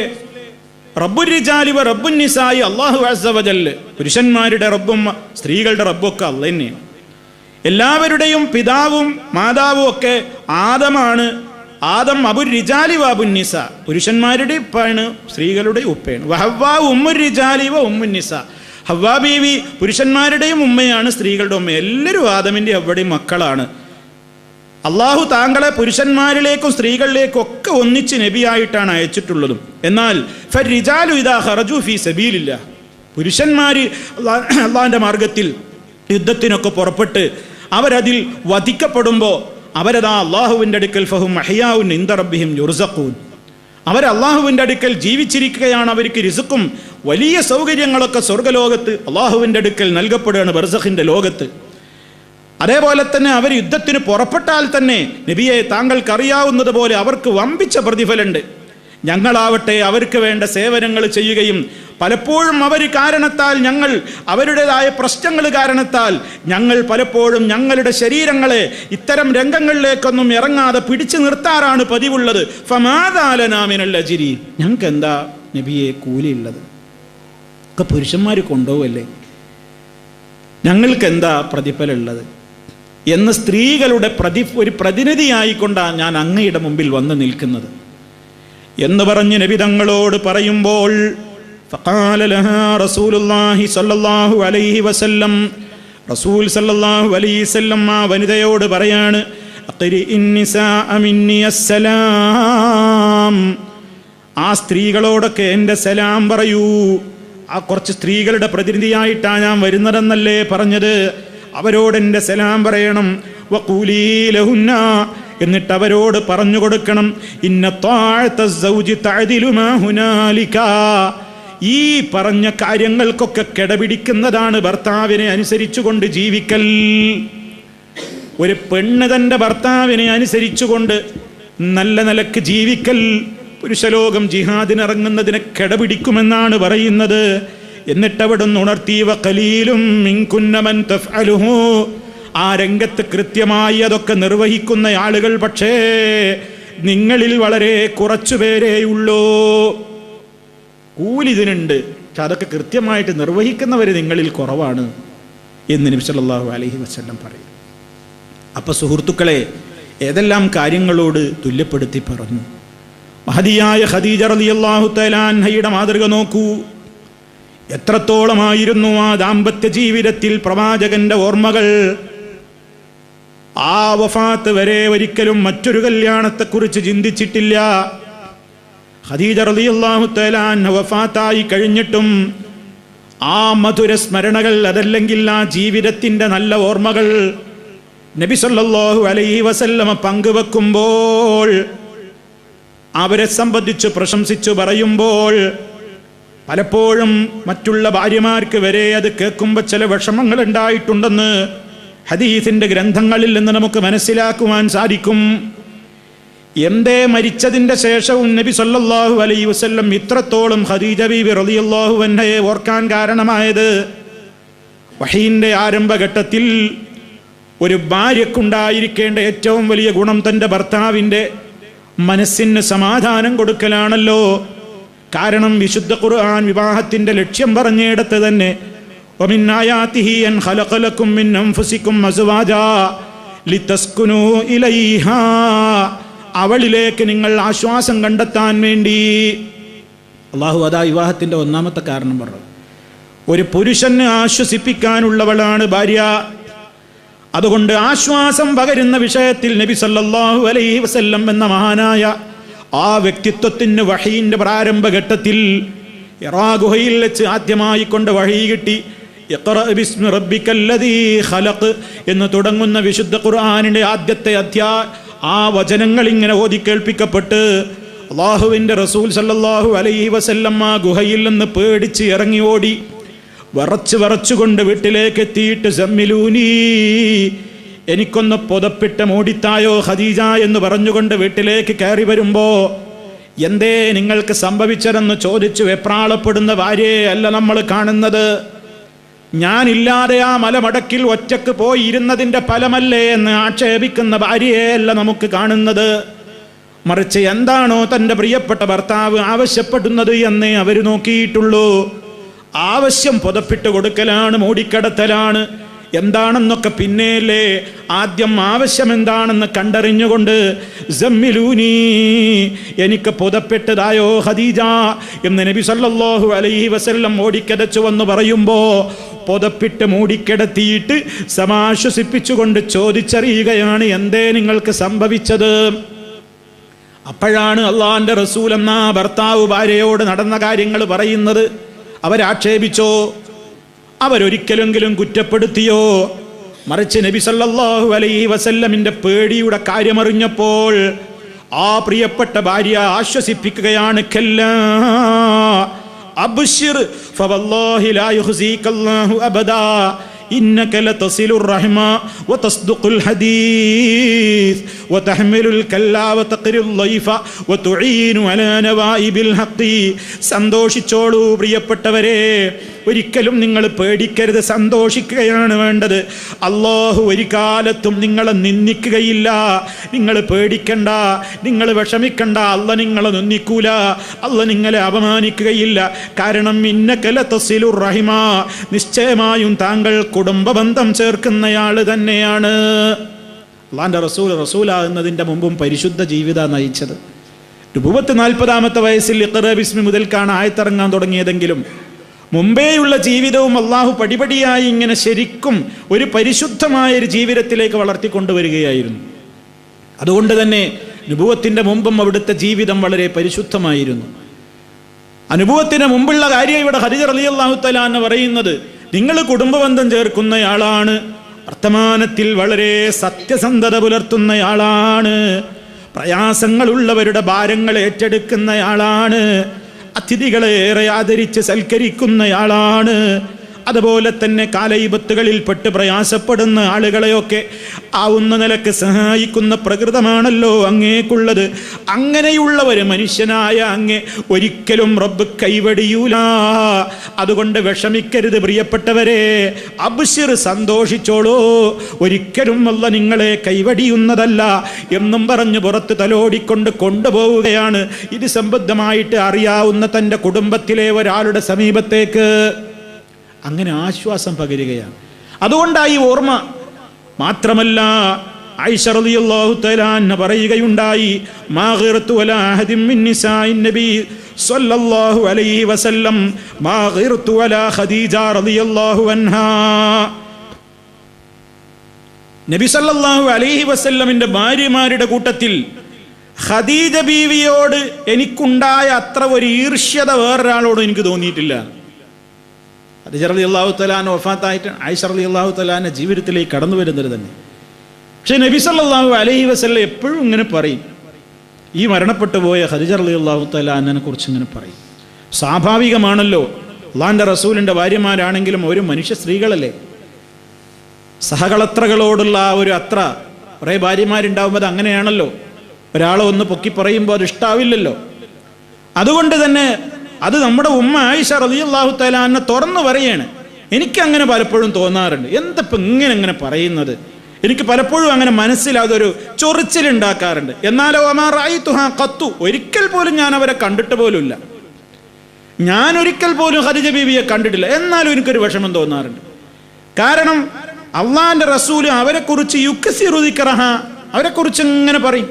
റബ്ബുർ റിജാലി വ റബ്ബുൻ നിസായി അല്ലാഹു അസ്സ വജൽ, പുരുഷന്മാരുടെ റബ്ബും സ്ത്രീകളുടെ റബ്ബൊക്കെ അല്ലാഹ് തന്നെയാണ്. എല്ലാവരുടെയും പിതാവും മാതാവും ഒക്കെ ആദമാണ്. ആദം അബുർ റിജാലി വ അബുൻ നിസ, പുരുഷന്മാരുടെ ഉപ്പാണ്, സ്ത്രീകളുടെ ഉപ്പയാണ്. വഹവ്വാ ഉമ്മുർ റിജാലി വ ഉമ്മുൻ നിസ, ഹവ്വാ ബീവി പുരുഷന്മാരുടെയും ഉമ്മയാണ്, സ്ത്രീകളുടെ ഉമ്മ. എല്ലാവരും ആദമിൻ്റെ അവിടെയും മക്കളാണ്. അള്ളാഹു താങ്കളെ പുരുഷന്മാരിലേക്കും സ്ത്രീകളിലേക്കും ഒക്കെ ഒന്നിച്ച് നബിയായിട്ടാണ് അയച്ചിട്ടുള്ളതും. എന്നാൽ ഫർരിജാലു ഇദാ ഖറജു ഫീ സബീലില്ലാഹ്, പുരുഷന്മാർ അള്ളാഹിൻ്റെ മാർഗത്തിൽ യുദ്ധത്തിനൊക്കെ പുറപ്പെട്ട് അവരതിൽ വധിക്കപ്പെടുമ്പോൾ അവരതാ അള്ളാഹുവിൻ്റെ അടുക്കൽ ഫഹും അഹ്യാഉൻ ഇൻദ റബ്ബിഹിം യുർസഖൂൻ, അവർ അള്ളാഹുവിൻ്റെ അടുക്കൽ ജീവിച്ചിരിക്കുകയാണ്, അവർക്ക് റിസ്ക്കും വലിയ സൗകര്യങ്ങളൊക്കെ സ്വർഗ്ഗലോകത്ത് അള്ളാഹുവിൻ്റെ അടുക്കൽ നൽകപ്പെടുകയാണ്, ബർസഖിൻ്റെ ലോകത്ത്. അതേപോലെ തന്നെ അവർ യുദ്ധത്തിന് പുറപ്പെട്ടാൽ തന്നെ നബിയെ താങ്കൾക്കറിയാവുന്നത് പോലെ അവർക്ക് വമ്പിച്ച പ്രതിഫലമുണ്ട്. ഞങ്ങളാവട്ടെ അവർക്ക് വേണ്ട സേവനങ്ങൾ ചെയ്യുകയും പലപ്പോഴും അവർ കാരണത്താൽ ഞങ്ങൾ അവരുടേതായ പ്രശ്നങ്ങൾ കാരണത്താൽ ഞങ്ങൾ പലപ്പോഴും ഞങ്ങളുടെ ശരീരങ്ങളെ ഇത്തരം രംഗങ്ങളിലേക്കൊന്നും ഇറങ്ങാതെ പിടിച്ചു നിർത്താറാണ് പതിവുള്ളത്. ഫമാദാ ലനാ മിനൽ അജ്രി, ഞങ്ങൾക്ക് എന്താ നബിയെ കൂലിയുള്ളത്? ഒക്കെ പുരുഷന്മാർ കൊണ്ടുപോവല്ലേ, ഞങ്ങൾക്ക് എന്താ പ്രതിഫലമുള്ളത് എന്ന് സ്ത്രീകളുടെ ഒരു പ്രതിനിധിയായിക്കൊണ്ടാണ് ഞാൻ അങ്ങയുടെ മുമ്പിൽ വന്ന് നിൽക്കുന്നത് എന്ന് പറഞ്ഞ് നബി തങ്ങളോട് പറയുമ്പോൾ ഫഖാല ലഹാ റസൂലുള്ളാഹി സ്വല്ലല്ലാഹു അലൈഹി വസല്ലം, റസൂൽ സല്ലല്ലാഹു അലൈഹി വസല്ലം ആ വനിതയോട് പറയാണ്, അഖ്രിഇൻ നിസാഅ മിന്നി അസ്സലാം, ആ സ്ത്രീകളോടൊക്കെ എൻ്റെ സലാം പറയൂ. ആ കുറച്ച് സ്ത്രീകളുടെ പ്രതിനിധിയായിട്ടാണ് ഞാൻ വരുന്നതെന്നല്ലേ പറഞ്ഞത്, അവരോട് എൻ്റെ സലാം പറയണം. വഖൂലീ ലഹുന്ന, എന്നിട്ട് അവരോട് പറഞ്ഞു കൊടുക്കണം, ഇന്ന ത്വാഅത സൗജി തഅദിലു മാ ഹുനാലിക, ഈ പറഞ്ഞ കാര്യങ്ങൾക്കൊക്കെ കിടപിടിക്കുന്നതാണ് ഭർത്താവിനെ അനുസരിച്ചുകൊണ്ട് ജീവിക്കൽ. ഒരു പെണ്ണ് തൻ്റെ ഭർത്താവിനെ അനുസരിച്ചുകൊണ്ട് നല്ല നിലക്ക് ജീവിക്കൽ പുരുഷലോകം ജിഹാദിനിറങ്ങുന്നതിനെ കിടപിടിക്കുമെന്നാണ് പറയുന്നത്. എന്നിട്ട് അവിടുന്ന് ഉണർത്തി, വഖലീലും മിൻകുന്ന മൻ തഫ്അലുഹു, ആ രംഗത്ത് കൃത്യമായി അതൊക്കെ നിർവഹിക്കുന്ന ആളുകൾ പക്ഷേ നിങ്ങളിൽ വളരെ കുറച്ചുപേരേയുള്ളൂ. കൂലിതിനുണ്ട്, പക്ഷെ അതൊക്കെ കൃത്യമായിട്ട് നിർവഹിക്കുന്നവർ നിങ്ങളിൽ കുറവാണ് എന്ന് നബി സല്ലല്ലാഹു അലൈഹി വസല്ലം പറയും. അപ്പോൾ സുഹൃത്തുക്കളെ, ഏതെല്ലാം കാര്യങ്ങളോട് തുല്യപ്പെടുത്തി പറഞ്ഞു. മഹദിയായ ഖദീജ റളിയല്ലാഹു തആല അൻഹയുടെ മാതൃക നോക്കൂ. എത്രത്തോളമായിരുന്നു ആ ദാമ്പത്യ ജീവിതത്തിൽ പ്രവാചകന്റെ ഓർമ്മകൾ. ആ വഫാത്ത് വരെ ഒരിക്കലും മറ്റൊരു കല്യാണത്തെക്കുറിച്ച് ചിന്തിച്ചിട്ടില്ല. ഖദീജ റളിയല്ലാഹു തആല അൻഹ വഫാത്തായി കഴിഞ്ഞിട്ടും ആ മധുര സ്മരണകൾ, അതല്ലെങ്കിൽ ആ ജീവിതത്തിൻ്റെ നല്ല ഓർമ്മകൾ നബി സല്ലല്ലാഹു അലൈഹി വസല്ലമ പങ്കുവെക്കുമ്പോൾ, അവരെ സംബന്ധിച്ച് പ്രശംസിച്ചു പറയുമ്പോൾ, പലപ്പോഴും മറ്റുള്ള ഭാര്യമാർക്ക് വരെ അത് കേൾക്കുമ്പോൾ ചില വിഷമങ്ങൾ ഉണ്ടായിട്ടുണ്ടെന്ന് ഹദീസിൻ്റെ ഗ്രന്ഥങ്ങളിൽ നിന്ന് നമുക്ക് മനസ്സിലാക്കുവാൻ സാധിക്കും. എന്തേ മരിച്ചതിൻ്റെ ശേഷവും നബി സല്ലല്ലാഹു അലൈഹി വസല്ലം ഇത്രത്തോളം ഖദീജ ബീബി റളിയല്ലാഹു അൻഹയെ ഓർക്കാൻ കാരണമായത്, വഹീൻ്റെ ആരംഭഘട്ടത്തിൽ ഒരു ഭാര്യക്കുണ്ടായിരിക്കേണ്ട ഏറ്റവും വലിയ ഗുണം തൻ്റെ ഭർത്താവിൻ്റെ മനസ്സിന് സമാധാനം കൊടുക്കലാണല്ലോ. കാരണം വിശുദ്ധ ഖുർആൻ വിവാഹത്തിൻ്റെ ലക്ഷ്യം പറഞ്ഞിടത്ത് തന്നെ, വമിൻ ആയാതിഹി അൻ ഖലഖ ലക്കും മിൻ അൻഫുസികും അസ്വാജാ ലിതസ്കുനൂ ഇലൈഹാ, അവളിലേക്ക് നിങ്ങൾ ആശ്വാസം കണ്ടെത്താൻ വേണ്ടി. അള്ളാഹു അതാ വിവാഹത്തിൻ്റെ ഒന്നാമത്തെ കാരണം പറഞ്ഞു. ഒരു പുരുഷന് ആശ്വസിപ്പിക്കാനുള്ളവളാണ് ഭാര്യ. അതുകൊണ്ട് ആശ്വാസം പകരുന്ന വിഷയത്തിൽ നബി സല്ലല്ലാഹു അലൈഹി വസല്ലം എന്ന മഹാനായ ആ വ്യക്തിത്വത്തിന് വഹീൻ്റെ പ്രാരംഭഘട്ടത്തിൽ ഹിറാ ഗുഹയിൽ വെച്ച് ആദ്യമായി കൊണ്ട് വഹീ കിട്ടി. ഇഖ്റ ബിസ്മി റബ്ബിക്കല്ലദീ ഖലഖ് എന്ന് തുടങ്ങുന്ന വിശുദ്ധ ഖുർആനിൻ്റെ ആദ്യത്തെ ആ വചനങ്ങൾ ഇങ്ങനെ ഓതി കേൾപ്പിക്കപ്പെട്ട് അള്ളാഹുവിൻ്റെ റസൂൽ സല്ലല്ലാഹു അലൈഹി വസല്ലം ആ ഗുഹയിൽ നിന്ന് പേടിച്ച് ഇറങ്ങി ഓടി വിറച്ചുകൊണ്ട് വീട്ടിലേക്ക് എത്തിയിട്ട് സമ്മിലൂനി, എനിക്കൊന്ന് പുതപ്പിട്ട് മൂടിത്തായോ ഖദീജ എന്ന് പറഞ്ഞുകൊണ്ട് വീട്ടിലേക്ക് കയറി വരുമ്പോൾ, എന്തേ നിങ്ങൾക്ക് സംഭവിച്ചതെന്ന് ചോദിച്ചു വെപ്രാളപ്പെടുന്ന ഭാര്യയെ അല്ല നമ്മൾ കാണുന്നത്. ഞാനില്ലാതെ ആ മലമടക്കിൽ ഒറ്റക്ക് പോയി ഇരുന്നതിൻ്റെ ഫലമല്ലേ എന്ന് ആക്ഷേപിക്കുന്ന ഭാര്യയെ അല്ല നമുക്ക് കാണുന്നത്. മറിച്ച് എന്താണോ തൻ്റെ പ്രിയപ്പെട്ട ഭർത്താവ് ആവശ്യപ്പെടുന്നത് എന്നേ അവർ നോക്കിയിട്ടുള്ളൂ. ആവശ്യം പുതപ്പിട്ട് കൊടുക്കലാണ്, മൂടിക്കടത്തലാണ്. എന്താണെന്നൊക്കെ പിന്നെയല്ലേ, ആദ്യം ആവശ്യം എന്താണെന്ന് കണ്ടറിഞ്ഞുകൊണ്ട് സമ്മിലൂനി, എനിക്ക് പുതപ്പെട്ടതായോ ഖദീജ എന്ന് നബി സല്ലല്ലാഹു അലൈഹി വസല്ലം ഓടിക്കടച്ചു വന്ന് പറയുമ്പോൾ, പുതപ്പിട്ട് മൂടിക്കിടത്തിയിട്ട് സമാശ്വസിപ്പിച്ചുകൊണ്ട് ചോദിച്ചറിയുകയാണ്, എന്തേ നിങ്ങൾക്ക് സംഭവിച്ചത്. അപ്പോഴാണ് അള്ളാഹിൻ്റെ റസൂൽ എന്ന ഭർത്താവ് ഭാര്യയോട് നടന്ന കാര്യങ്ങൾ പറയുന്നത്. അവരാക്ഷേപിച്ചോ, അവരൊരിക്കലെങ്കിലും കുറ്റപ്പെടുത്തിയോ? മറിച്ച് നബി സല്ലല്ലാഹു അലൈഹി വസല്ലമിൻ്റെ പേടിയുടെ കാര്യമറിഞ്ഞപ്പോൾ ആ പ്രിയപ്പെട്ട ഭാര്യ ആശ്വസിപ്പിക്കുകയാണ്, കല്ലാ അബ്ശിർ ഫവല്ലാഹി ലാ യുഖ്സികല്ലാഹു അബദാ ഇന്നക ലതസിലുർ റഹ്മ വതസ്ദുഖുൽ ഹദീസ് വതഹ്മിലുൽ കല്ലാ വതഖിറുൽ ളൈഫ വതുഈനു അലാ നവായിബിൽ ഹഖി. സന്തോഷിച്ചോളൂ പ്രിയപ്പെട്ടവരെ, ഒരിക്കലും നിങ്ങൾ പേടിക്കരുത്, സന്തോഷിക്കുകയാണ് വേണ്ടത്. അല്ലാഹു ഒരു കാലത്തും നിങ്ങളെ നിന്ദിക്കുകയില്ല. നിങ്ങൾ പേടിക്കണ്ട, നിങ്ങൾ വിഷമിക്കണ്ട. അല്ലാഹു നിങ്ങളെ നിന്ദിക്കൂല, അല്ലാഹു നിങ്ങളെ അപമാനിക്കുകയില്ല. കാരണം ഇന്നക ലതസിലുർ റഹിമ, നിശ്ചയമായും താങ്കൾ കുടുംബബന്ധം ചേർക്കുന്നയാൾ തന്നെയാണ്. അല്ലാഹുവിൻ്റെ റസൂലാകുന്നതിൻ്റെ മുമ്പും പരിശുദ്ധ ജീവിതം നയിച്ചത്. നുബുവത്ത് 40-ാമത്തെ വയസ്സിൽ ഇഖ്റ ബിസ്മി മുതൽക്കാണ് ആയത്തിറങ്ങാൻ തുടങ്ങിയതെങ്കിലും മുമ്പേയുള്ള ജീവിതവും അള്ളാഹു പടിപടിയായി ഇങ്ങനെ ശരിക്കും ഒരു പരിശുദ്ധമായൊരു ജീവിതത്തിലേക്ക് വളർത്തിക്കൊണ്ടുവരികയായിരുന്നു. അതുകൊണ്ട് തന്നെ നുബുവത്തിൻ്റെ മുമ്പും അവിടുത്തെ ജീവിതം വളരെ പരിശുദ്ധമായിരുന്നു. അനുഭവത്തിന് മുമ്പുള്ള കാര്യം ഇവിടെ ഖദീജ റളിയല്ലാഹു തആല അൻഹ പറയുന്നത്, നിങ്ങൾ കുടുംബബന്ധം ചേർക്കുന്നയാളാണ്, വർത്തമാനത്തിൽ വളരെ സത്യസന്ധത പുലർത്തുന്നയാളാണ്, പ്രയാസങ്ങളുള്ളവരുടെ ഭാരങ്ങൾ ഏറ്റെടുക്കുന്നയാളാണ്, അതിഥികളെ ഏറെ ആദരിച്ച് സൽക്കരിക്കുന്നയാളാണ്, അതുപോലെ തന്നെ കാലൈബത്തുകളിൽ പെട്ട് പ്രയാസപ്പെടുന്ന ആളുകളെയൊക്കെ ആവുന്ന നിലക്ക് സഹായിക്കുന്ന പ്രകൃതമാണല്ലോ അങ്ങേക്കുള്ളത്. അങ്ങനെയുള്ളവര് മനുഷ്യനായ അങ്ങേ ഒരിക്കലും റബ്ബ് കൈവടിയൂല. അതുകൊണ്ട് വിഷമിക്കരുത് പ്രിയപ്പെട്ടവരെ, അബ്ശിർ, സന്തോഷിച്ചോളൂ, ഒരിക്കലും അല്ലാഹു നിങ്ങളെ കൈവടിയുന്നതല്ല എന്നും പറഞ്ഞ് പുറത്ത് തലോടിക്കൊണ്ട് കൊണ്ടുപോവുകയാണ്. ഇത് സംബന്ധമായിട്ട് അറിയാവുന്ന തൻ്റെ കുടുംബത്തിലെ ഒരാളുടെ സമീപത്തേക്ക് അങ്ങനെ ആശ്വാസം പകരുകയാണ്. അതുകൊണ്ടായി ഓർമ്മ. മാത്രമല്ല ആയിഷ റളിയല്ലാഹു തആല അൻഹ പറയുകയുണ്ടായി, മാ ഗിർതു വലാ അഹദിൻ മിൻ നിസാഇൻ നബി സ്വല്ലല്ലാഹു അലൈഹി വസല്ലം മാ ഗിർതു വലാ ഖദീജ റളിയല്ലാഹു അൻഹാ. നബി സല്ലല്ലാഹു അലൈഹി വസല്ലമിന്റെ ഭാര്യമാരുടെ കൂട്ടത്തിൽ ഖദീജ ബീവിയോട് എനിക്കുണ്ടായ അത്ര ഒരു ഈർഷ്യത വേറൊരാളോട് എനിക്ക് തോന്നിയിട്ടില്ല. ഖദീജ റളിയല്ലാഹു തആല അൻഹ വഫാത്തായിട്ട് ആയിഷ റളിയല്ലാഹു തആല അൻഹ ജീവിതത്തിലേക്ക് കടന്നു വരുന്നത് തന്നെ. പക്ഷേ നബി സല്ലല്ലാഹു അലൈഹി വസല്ലം എപ്പോഴും ഇങ്ങനെ പറയും, ഈ മരണപ്പെട്ടു പോയ ഖദീജ റളിയല്ലാഹു തആല അൻഹയെ കുറിച്ച് ഇങ്ങനെ പറയും. സ്വാഭാവികമാണല്ലോ, അല്ലാഹുവിൻ്റെ റസൂലിൻ്റെ ഭാര്യമാരാണെങ്കിലും ഒരു മനുഷ്യ സ്ത്രീകളല്ലേ. സഹകളത്രകളോടുള്ള ഒരു അത്ര കുറേ ഭാര്യമാരുണ്ടാവുമ്പോൾ അത് അങ്ങനെയാണല്ലോ, ഒരാളെ ഒന്ന് പൊക്കി പറയുമ്പോൾ അത് ഇഷ്ടാവില്ലല്ലോ. അതുകൊണ്ട് തന്നെ അത് നമ്മുടെ ഉമ്മ ആയിഷ റളിയല്ലാഹു തആല അൻഹ തുറന്നു പറയാണ്, എനിക്കങ്ങനെ പലപ്പോഴും തോന്നാറുണ്ട്, എന്തപ്പോൾ ഇങ്ങനെ പറയുന്നത്, എനിക്ക് പലപ്പോഴും അങ്ങനെ മനസ്സിലാതൊരു ചൊറിച്ചിലുണ്ടാക്കാറുണ്ട്. എന്നാലോ വമാ റഅയ്തുഹാ ഖത്തു, ഒരിക്കൽ പോലും ഞാൻ അവരെ കണ്ടിട്ട് പോലുമില്ല, ഞാൻ ഒരിക്കൽ പോലും ഖദീജ ബീവിയെ കണ്ടിട്ടില്ല. എന്നാലും എനിക്കൊരു വിഷമം തോന്നാറുണ്ട്. കാരണം അള്ളാഹിൻ്റെ റസൂൽ അവരെക്കുറിച്ച് യുക്സിറു ദിക്റഹ, അവരെക്കുറിച്ച് ഇങ്ങനെ പറയും,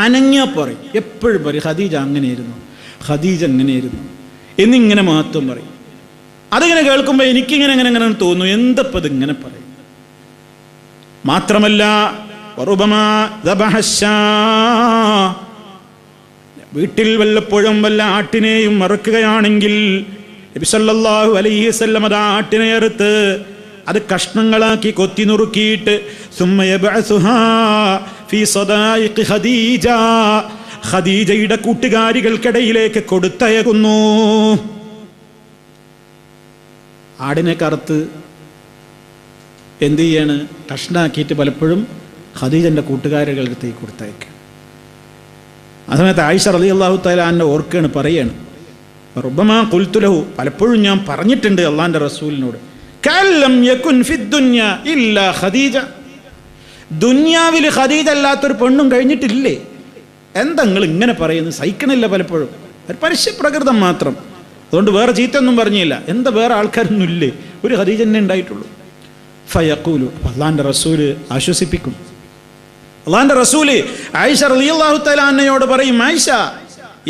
അനങ്ങിയാ പറയും, എപ്പോഴും പറയും ഖദീജ അങ്ങനെയായിരുന്നു, ഖദീജ എങ്ങനെയായിരുന്നു എന്നിങ്ങനെ മഹത്വം പറയും. അതിങ്ങനെ കേൾക്കുമ്പോൾ എനിക്കിങ്ങനെ തോന്നും, എന്തപ്പത് ഇങ്ങനെ പറയും. മാത്രമല്ല വീട്ടിൽ വല്ലപ്പോഴും വല്ല ആട്ടിനെയും മറക്കുകയാണെങ്കിൽ നബി സല്ലല്ലാഹു അലൈഹി വസല്ലം അത് ആട്ടിനെ അറുത്ത് അത് കഷ്ണങ്ങളാക്കി കൊത്തി നുറുക്കിയിട്ട് സുമ്മ യബ്അസുഹാ ഫീ സദായിഖി ഖദീജ, ഖദീജയുടെ കൂട്ടുകാരികൾക്കിടയിലേക്ക് കൊടുത്തയക്കുന്നു. ആടിനെ കറുത്ത് എന്ത് ചെയ്യാണ്, കഷ്ണാക്കിയിട്ട് പലപ്പോഴും ഖദീജൻ്റെ കൂട്ടുകാരികൾക്ക് കൊടുത്തയക്കുക. ആ സമയത്ത് ആയിഷ റളിയല്ലാഹു തആല അൻഹ ഓർക്കാണ്, പറയാണ്, റുബ്ബമാ ഖുൽതു ലഹു, പലപ്പോഴും ഞാൻ പറഞ്ഞിട്ടുണ്ട് അള്ളാഹിൻ്റെ റസൂലിനോട്, കല്ലം യകുൻ ഫിദ്ദുനിയ ഇല്ലാ ഖദീജ, ദുനിയാവിൽ ഖദീജ അല്ലാത്തൊരു പെണ്ണും കഴിഞ്ഞിട്ടില്ലേ, എന്താ നിങ്ങൾ ഇങ്ങനെ പറയുന്നത്, സഹിക്കണില്ല പലപ്പോഴും, ഒരു പരസ്യപ്രകൃതം മാത്രം, അതുകൊണ്ട് വേറെ ചീത്തൊന്നും പറഞ്ഞില്ല, എന്താ വേറെ ആൾക്കാരൊന്നും ഇല്ലേ, ഒരു ഖദീജ തന്നെ ഉണ്ടായിട്ടുള്ളൂ. ഫയഖൂലു, അള്ളാഹിൻ്റെ റസൂല് ആശ്വസിപ്പിക്കും. അള്ളാഹിൻ്റെ റസൂല് ആയിഷ റളിയല്ലാഹു തആല അൻഹയോട് പറയും, ആയിഷ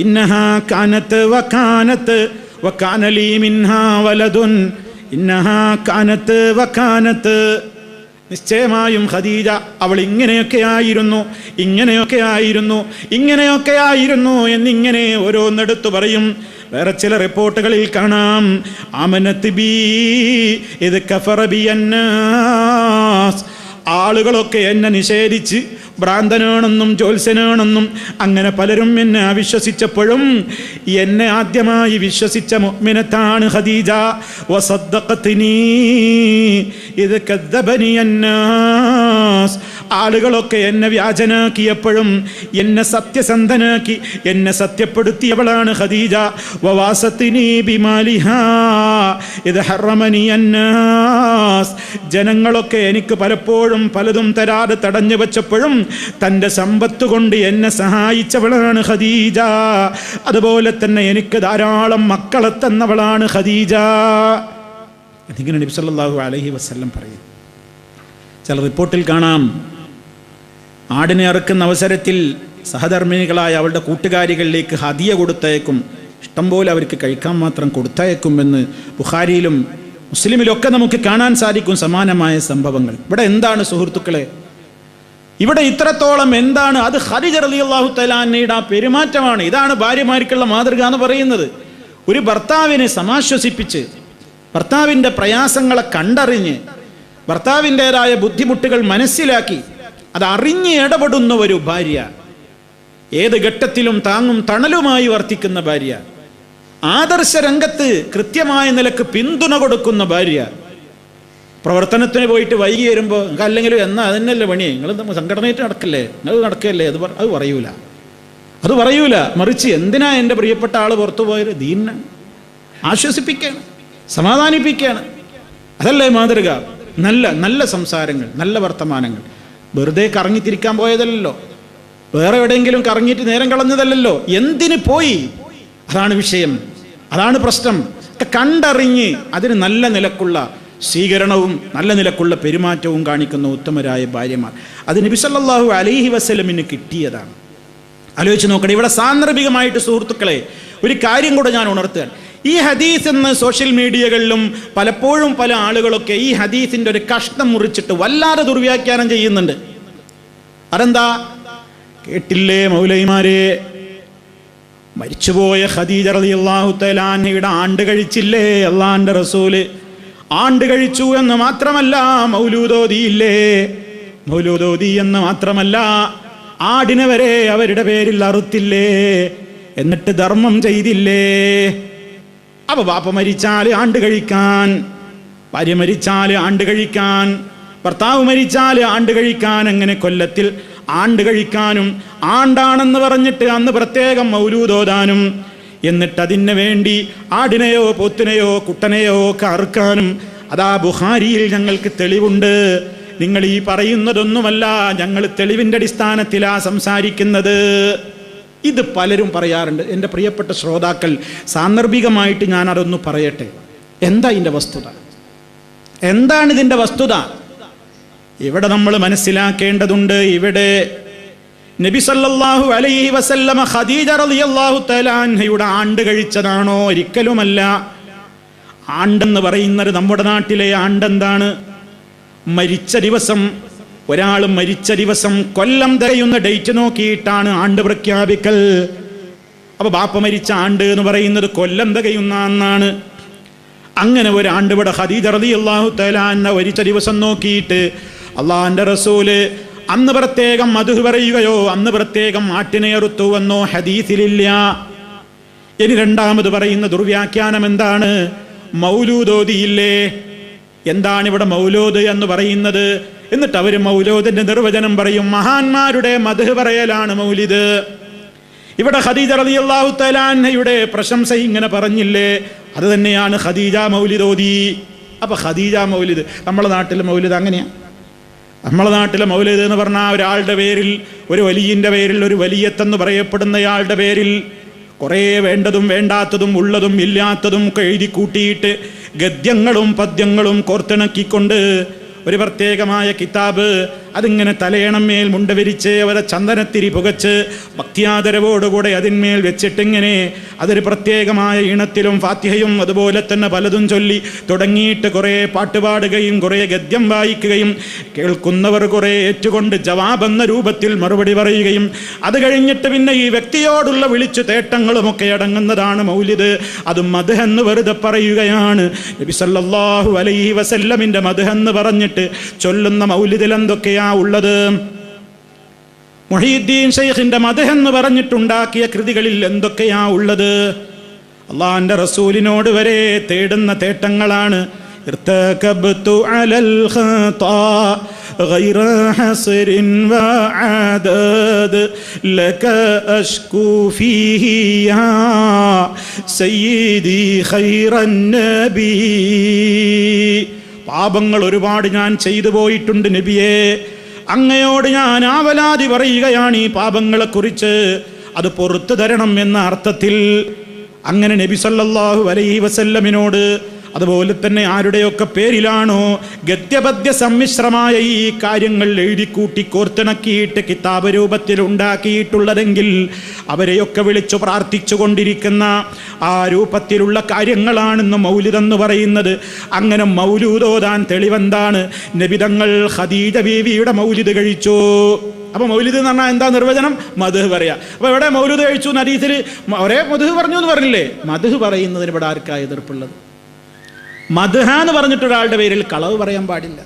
ഇന്നഹാ കാനത്ത് വകാനത്ത് വകാന ലീ മിൻഹാ വലദുൻ, ഇന്നഹാ കാനത്ത് വകാനത്ത്, നിശ്ചയമായും ഖദീജ അവൾ ഇങ്ങനെയൊക്കെ ആയിരുന്നു എന്നിങ്ങനെ ഓരോന്നെടുത്തു പറയും. വേറെ ചില റിപ്പോർട്ടുകളിൽ കാണാം, ആമനത്ത് ബി ഇത് കഫറ ബി അന്നാസ്, ആളുകളൊക്കെ എന്നെ നിഷേധിച്ച് ഭ്രാന്തനാണെന്നും ജ്യോത്സ്യനാണെന്നും അങ്ങനെ പലരും എന്നെ അവിശ്വസിച്ചപ്പോഴും എന്നെ ആദ്യമായി വിശ്വസിച്ച മുഅ്മിനത്താണ് ഖദീജ. വസദ്ദഖത്നി ഇത് കദ്ദബനി അന്നാസ്, ആളുകളൊക്കെ എന്നെ വ്യാജനാക്കിയപ്പോഴും എന്നെ സത്യസന്ധനാക്കി എന്നെ സത്യപ്പെടുത്തിയവളാണ് ഖദീജ. വവാസത്തിനി ബിമാലിഹാ ഇദ് ഹറമനി അന്നാസ്. ജനങ്ങളൊക്കെ എനിക്ക് പലപ്പോഴും പലതും തരാതെ തടഞ്ഞു വെച്ചപ്പോഴും തൻ്റെ സമ്പത്ത് കൊണ്ട് എന്നെ സഹായിച്ചവളാണ് ഖദീജ. അതുപോലെ തന്നെ എനിക്ക് ധാരാളം മക്കളെ തന്നവളാണ് ഖദീജ. അതിങ്ങനെ നബി സല്ലല്ലാഹു അലൈഹി വസല്ലം പറയും. ചില റിപ്പോർട്ടിൽ കാണാം, ആടിനെ അറുക്കുന്ന അവസരത്തിൽ സഹധർമ്മിണികളായ അവളുടെ കൂട്ടുകാരികളിലേക്ക് ഹദിയ കൊടുത്തയക്കും, ഇഷ്ടംപോലെ അവർക്ക് കഴിക്കാൻ മാത്രം കൊടുത്തയക്കുമെന്ന് ബുഖാരിയിലും മുസ്ലിമിലൊക്കെ നമുക്ക് കാണാൻ സാധിക്കും സമാനമായ സംഭവങ്ങൾ. ഇവിടെ എന്താണ് സുഹൃത്തുക്കളെ, ഇവിടെ ഇത്രത്തോളം എന്താണ്? അത് ഖദീജ റളിയല്ലാഹു തആല അൻഹയുടെ ആ പെരുമാറ്റമാണ്. ഇതാണ് ഭാര്യമാർക്കുള്ള മാതൃക എന്ന് പറയുന്നത്. ഒരു ഭർത്താവിനെ സമാശ്വസിപ്പിച്ച്, ഭർത്താവിൻ്റെ പ്രയാസങ്ങളെ കണ്ടറിഞ്ഞ്, ഭർത്താവിൻ്റെതായ ബുദ്ധിമുട്ടുകൾ മനസ്സിലാക്കി അത് അറിഞ്ഞ് ഇടപെടുന്ന ഒരു ഭാര്യ, ഏത് ഘട്ടത്തിലും താങ്ങും തണലുമായി വർത്തിക്കുന്ന ഭാര്യ, ആദർശ രംഗത്ത് കൃത്യമായ നിലക്ക് പിന്തുണ കൊടുക്കുന്ന ഭാര്യ, പ്രവർത്തനത്തിന് പോയിട്ട് വൈകി വരുമ്പോൾ അല്ലെങ്കിലും എന്നാ അതന്നെയല്ലേ പണി, നിങ്ങൾ സംഘടനയായിട്ട് നടക്കല്ലേ, നിങ്ങൾ നടക്കുകയല്ലേ, അത് പറയൂല. മറിച്ച് എന്തിനാ എൻ്റെ പ്രിയപ്പെട്ട ആൾ പുറത്തു പോയത്? ദീനാണ്, ആശ്വസിപ്പിക്കുകയാണ്, സമാധാനിപ്പിക്കുകയാണ്. അതല്ലേ മാതൃക? നല്ല നല്ല സംസാരങ്ങൾ, നല്ല വർത്തമാനങ്ങൾ. വെറുതെ കറങ്ങിത്തിരിക്കാൻ പോയതല്ലോ, വേറെ എവിടെയെങ്കിലും കറങ്ങിയിട്ട് നേരം കളഞ്ഞതല്ലോ. എന്തിന് പോയി? അതാണ് വിഷയം, അതാണ് പ്രശ്നം. കണ്ടറിഞ്ഞ് അതിന് നല്ല നിലക്കുള്ള സ്വീകരണവും നല്ല നിലക്കുള്ള പെരുമാറ്റവും കാണിക്കുന്ന ഉത്തമരായ ഭാര്യമാർ, അത് നബി സല്ലല്ലാഹു അലൈഹി വസല്ലമിന് കിട്ടിയതാണ്. ആലോചിച്ച് നോക്കണേ. ഇവിടെ സാന്ദർഭികമായിട്ട് സുഹൃത്തുക്കളെ ഒരു കാര്യം കൂടെ ഞാൻ ഉണർത്തുകയാണ്. ഈ ഹദീസ് എന്ന് സോഷ്യൽ മീഡിയകളിലും പലപ്പോഴും പല ആളുകളൊക്കെ ഈ ഹദീസിൻ്റെ ഒരു കഷ്ണം മുറിച്ചിട്ട് വല്ലാതെ ദുർവ്യാഖ്യാനം ചെയ്യുന്നുണ്ട്. അതെന്താ? കേട്ടില്ലേ മൗലൈമാരെ, മരിച്ചുപോയ ഖദീജ റളിയല്ലാഹു തആല അൻഹയുടെ ആണ്ട് കഴിച്ചില്ലേ അള്ളാന്റെ റസൂല്? ആണ്ട് കഴിച്ചു എന്ന് മാത്രമല്ല, മൗലൂദോദിയില്ലേ? മൗലൂദോദി എന്ന് മാത്രമല്ല, ആടിനെ വരെ അവരുടെ പേരിൽ അറുത്തില്ലേ? എന്നിട്ട് ധർമ്മം ചെയ്തില്ലേ? അപ്പൊ ബാപ്പ മരിച്ചാൽ ആണ്ട് കഴിക്കാൻ, ഭാര്യ മരിച്ചാൽ ആണ്ട് കഴിക്കാൻ, ഭർത്താവ് മരിച്ചാൽ ആണ്ട് കഴിക്കാൻ, അങ്ങനെ കൊല്ലത്തിൽ ആണ്ട് കഴിക്കാനും ആണ്ടാണെന്ന് പറഞ്ഞിട്ട് അന്ന് പ്രത്യേകം മൗലൂദ് ഓതാനും, എന്നിട്ട് അതിന് വേണ്ടി ആടിനെയോ പോത്തിനെയോ കുട്ടനെയോ ഒക്കെ അറുക്കാനും. അതാ ബുഖാരിയിൽ ഞങ്ങൾക്ക് തെളിവുണ്ട്. നിങ്ങൾ ഈ പറയുന്നതൊന്നുമല്ല, ഞങ്ങൾ തെളിവിൻ്റെ അടിസ്ഥാനത്തിലാണ് സംസാരിക്കുന്നത്. ഇത് പലരും പറയാറുണ്ട്. എൻ്റെ പ്രിയപ്പെട്ട ശ്രോതാക്കൾ, സാന്ദർഭികമായിട്ട് ഞാൻ അതൊന്ന് പറയട്ടെ. എന്താ ഇതിൻ്റെ വസ്തുത? എന്താണ് ഇതിൻ്റെ വസ്തുത? ഇവിടെ നമ്മൾ മനസ്സിലാക്കേണ്ടതുണ്ട്. ഇവിടെ നബി സല്ലല്ലാഹു അലൈഹി വസല്ലമ ഖദീജ റളിയല്ലാഹു തആല അൻഹയുടെ ആണ്ട് കഴിച്ചതാണോ? ഒരിക്കലുമല്ല. ആണ്ടെന്ന് പറയുന്നത് നമ്മുടെ നാട്ടിലെ ആണ്ടെന്താണ്? മരിച്ച ദിവസം, ഒരാൾ മരിച്ച ദിവസം കൊല്ലം തികയുന്ന ഡേറ്റ് നോക്കിയിട്ടാണ് ആണ്ട് പ്രഖ്യാപിക്കൽ. അപ്പൊ ബാപ്പ മരിച്ച ആണ്ട് എന്ന് പറയുന്നത് കൊല്ലം തികയുന്ന അന്നാണ്. അങ്ങനെ ഒരു ആണ്ട് ഇവിടെ ഖദീജ റളിയല്ലാഹു തആല അൻഹ മരിച്ച ദിവസം നോക്കിയിട്ട് അള്ളാഹുവിൻ്റെ റസൂല് അന്ന് പ്രത്യേകം മദ്ഹ് പറയുകയോ അന്ന് പ്രത്യേകം ആട്ടിനെ അറുത്തു എന്നോ ഹദീസിലില്ല. ഇനി രണ്ടാമത് പറയുന്ന ദുർവ്യാഖ്യാനം എന്താണ്? മൗലൂദോദിയില്ലേ? എന്താണ് ഇവിടെ മൗലൂദ് എന്ന് പറയുന്നത്? എന്നിട്ട് അവർ മൗലൂദിന്റെ നിർവചനം പറയും. മഹാന്മാരുടെ മദ്ഹ് പറയലാണ് മൗലിദ്. ഇവിടെ ഖദീജ റളിയല്ലാഹു തആല അൻഹയുടെ പ്രശംസ ഇങ്ങനെ പറഞ്ഞില്ലേ? അത് തന്നെയാണ് ഖദീജ മൗലിദോദി. അപ്പൊ ഖദീജ മൗലിദ്, നമ്മുടെ നാട്ടിലെ മൗലിദ് അങ്ങനെയാണ്. നമ്മളെ നാട്ടിലെ മൗലിദ് എന്ന് പറഞ്ഞാൽ ഒരാളുടെ പേരിൽ, ഒരു വലിയൻ്റെ പേരിൽ, ഒരു വലിയത്തെന്ന് പറയപ്പെടുന്നയാളുടെ പേരിൽ കുറേ വേണ്ടതും വേണ്ടാത്തതും ഉള്ളതും ഇല്ലാത്തതും ഒക്കെ എഴുതി കൂട്ടിയിട്ട് ഗദ്യങ്ങളും പദ്യങ്ങളും കോർത്തിണക്കിക്കൊണ്ട് ഒരു പ്രത്യേകമായ കിതാബ് അതിങ്ങനെ തലയണമേൽ മുണ്ടവിരിച്ച് അവരെ ചന്ദനത്തിരി പുകച്ച് ഭക്തിയാദരവോടുകൂടെ അതിന്മേൽ വെച്ചിട്ടിങ്ങനെ അതൊരു പ്രത്യേകമായ ഈണത്തിലും ഫാത്തിഹയും അതുപോലെ തന്നെ പലതും ചൊല്ലി തുടങ്ങിയിട്ട് കുറേ പാട്ടുപാടുകയും കുറേ ഗദ്യം വായിക്കുകയും കേൾക്കുന്നവർ കുറേ ഏറ്റുകൊണ്ട് ജവാബ് എന്ന രൂപത്തിൽ മറുപടി പറയുകയും അത് കഴിഞ്ഞിട്ട് പിന്നെ ഈ വ്യക്തിയോടുള്ള വിളിച്ചു തേട്ടങ്ങളുമൊക്കെ അടങ്ങുന്നതാണ് മൗലിദ്. അത് മദ്ഹ് എന്ന് വെറുതെ പറയുകയാണ്. നബി സല്ലല്ലാഹു അലൈഹി വസല്ലമിന്റെ മദ്ഹ് എന്ന് പറഞ്ഞിട്ട് ചൊല്ലുന്ന മൗലിദിൽ എന്തൊക്കെയാ ഉള്ളത്? മുഹീദ്ദീൻ ശൈഖിന്റെ മദ്ഹ് എന്ന് പറഞ്ഞിട്ടുണ്ടാക്കിയ കൃതികളിൽ എന്തൊക്കെയാ ഉള്ളത്? അള്ളാഹുവിന്റെ റസൂലിനോട് വരെ തേടുന്ന തേട്ടങ്ങളാണ്. ارتكبت على الخطا غير حصر وعدد لك أشكو فيه يا سيدي خير النبي. പാപങ്ങൾ ഒരുപാട് ഞാൻ ചെയ്തു പോയിട്ടുണ്ട് നബിയേ, അങ്ങയോട് ഞാൻ ആവലാതി പറയുകയാണ് ഈ പാപങ്ങളെക്കുറിച്ച്, അത് പുറത്തു തരണം എന്ന അർത്ഥത്തിൽ. അങ്ങനെ നബി സല്ലല്ലാഹു അലൈഹി വസല്ലമിനോട്, അതുപോലെ തന്നെ ആരുടെയൊക്കെ പേരിലാണോ ഗദ്യപദ്യ സമ്മിശ്രമായ ഈ കാര്യങ്ങൾ എഴുതിക്കൂട്ടി കോർത്തിണക്കിയിട്ട് കിതാബ് രൂപത്തിൽ ഉണ്ടാക്കിയിട്ടുള്ളതെങ്കിൽ അവരെയൊക്കെ വിളിച്ചു പ്രാർത്ഥിച്ചു കൊണ്ടിരിക്കുന്ന ആ രൂപത്തിലുള്ള കാര്യങ്ങളാണെന്ന് മൗലിദെന്ന് പറയുന്നത്. അങ്ങനെ മൗലൂദോദാൻ തെളിവെന്താണ്? നബിതങ്ങൾ ഖദീജ ബീവിയുടെ മൗലിദ് കഴിച്ചു. അപ്പൊ മൗലിദ് എന്ന് പറഞ്ഞാൽ എന്താ നിർവചനം? മദ്ഹ് പറയാ. അപ്പൊ ഇവിടെ മൗലിദ് കഴിച്ചു എന്ന് ഹദീസിൽ ഒരേ മദ്ഹ് പറഞ്ഞു എന്ന് പറഞ്ഞില്ലേ? മദ്ഹ് പറയുന്നതിന് ഇവിടെ ആർക്കാ എതിർപ്പുള്ളത്? മദ്ഹ എന്ന് പറഞ്ഞിട്ട് ഒരാളുടെ പേരിൽ കളവ് പറയാൻ പാടില്ല.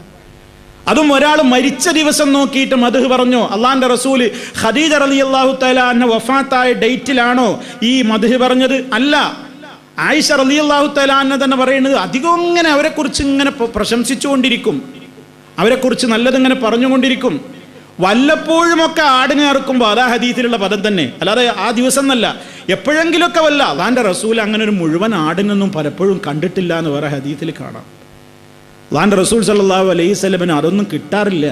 അതും ഒരാൾ മരിച്ച ദിവസം നോക്കിയിട്ട് മദ്ഹ് പറഞ്ഞോ? അള്ളാന്റെ റസൂല് ഖദീജ റളിയല്ലാഹു തആല അൻഹ വഫാത്തായ ഡേറ്റിലാണോ ഈ മദ്ഹ് പറഞ്ഞത്? അല്ല. ആയിഷ റളിയല്ലാഹു തആല അൻഹ തന്നെ പറയുന്നത് അധികം ഇങ്ങനെ അവരെക്കുറിച്ച് ഇങ്ങനെ പ്രശംസിച്ചുകൊണ്ടിരിക്കും, അവരെക്കുറിച്ച് നല്ലതിങ്ങനെ പറഞ്ഞുകൊണ്ടിരിക്കും. വല്ലപ്പോഴുമൊക്കെ ആടിനെ അറുക്കുമ്പോൾ അതാ ഹദീസിലുള്ള പദം തന്നെ, അല്ലാതെ ആ ദിവസം എന്നല്ല, എപ്പോഴെങ്കിലുമൊക്കെ വല്ല. അള്ളാന്റെ റസൂൽ അങ്ങനെ ഒരു മുഴുവൻ ആടിനൊന്നും പലപ്പോഴും കണ്ടിട്ടില്ല എന്ന് വേറെ ഹദീസിൽ കാണാം. അള്ളാന്റെ റസൂൽ സല്ലല്ലാഹു അലൈഹി വസല്ലമന് അതൊന്നും കിട്ടാറില്ല.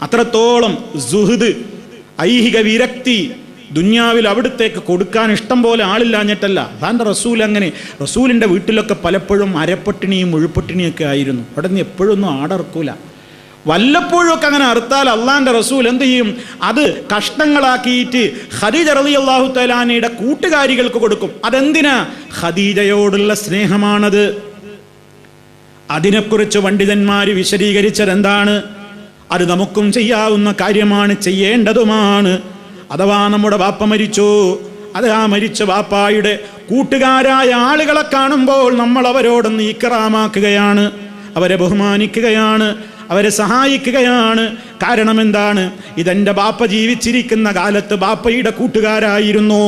അത്രത്തോളം സുഹൃദ്, ഐഹിക വിരക്തി ദുന്യാവിൽ അവിടത്തേക്ക് കൊടുക്കാൻ ഇഷ്ടം പോലെ ആളില്ലാഞ്ഞിട്ടല്ല. അള്ളാന്റെ റസൂൽ അങ്ങനെ, റസൂലിൻ്റെ വീട്ടിലൊക്കെ പലപ്പോഴും അരപ്പട്ടിണിയും മുഴുപ്പട്ടിണിയൊക്കെ ആയിരുന്നു. അവിടെ നിന്ന് എപ്പോഴൊന്നും ആടർക്കൂല. വല്ലപ്പോഴൊക്കെ അങ്ങനെ അറുത്താൽ അള്ളാന്റെ റസൂൽ എന്ത് ചെയ്യും? അത് കഷ്ണങ്ങളാക്കിയിട്ട് ഖദീജ റളിയല്ലാഹു തആല അൻഹയുടെ കൂട്ടുകാരികൾക്ക് കൊടുക്കും. അതെന്തിനാ? ഖദീജയോടുള്ള സ്നേഹമാണത്. അതിനെക്കുറിച്ച് പണ്ഡിതന്മാർ വിശദീകരിച്ചത് എന്താണ്? അത് നമുക്കും ചെയ്യാവുന്ന കാര്യമാണ്, ചെയ്യേണ്ടതുമാണ്. അഥവാ നമ്മുടെ ബാപ്പ മരിച്ചു, അത് ആ മരിച്ച ബാപ്പായുടെ കൂട്ടുകാരായ ആളുകളെ കാണുമ്പോൾ നമ്മൾ അവരോടൊന്ന് ഇക്റാമാക്കുകയാണ്, അവരെ ബഹുമാനിക്കുകയാണ്, അവരെ സഹായിക്കുകയാണ്. കാരണം എന്താണ്? ഇതെൻ്റെ ബാപ്പ ജീവിച്ചിരിക്കുന്ന കാലത്ത് ബാപ്പയുടെ കൂട്ടുകാരായിരുന്നു.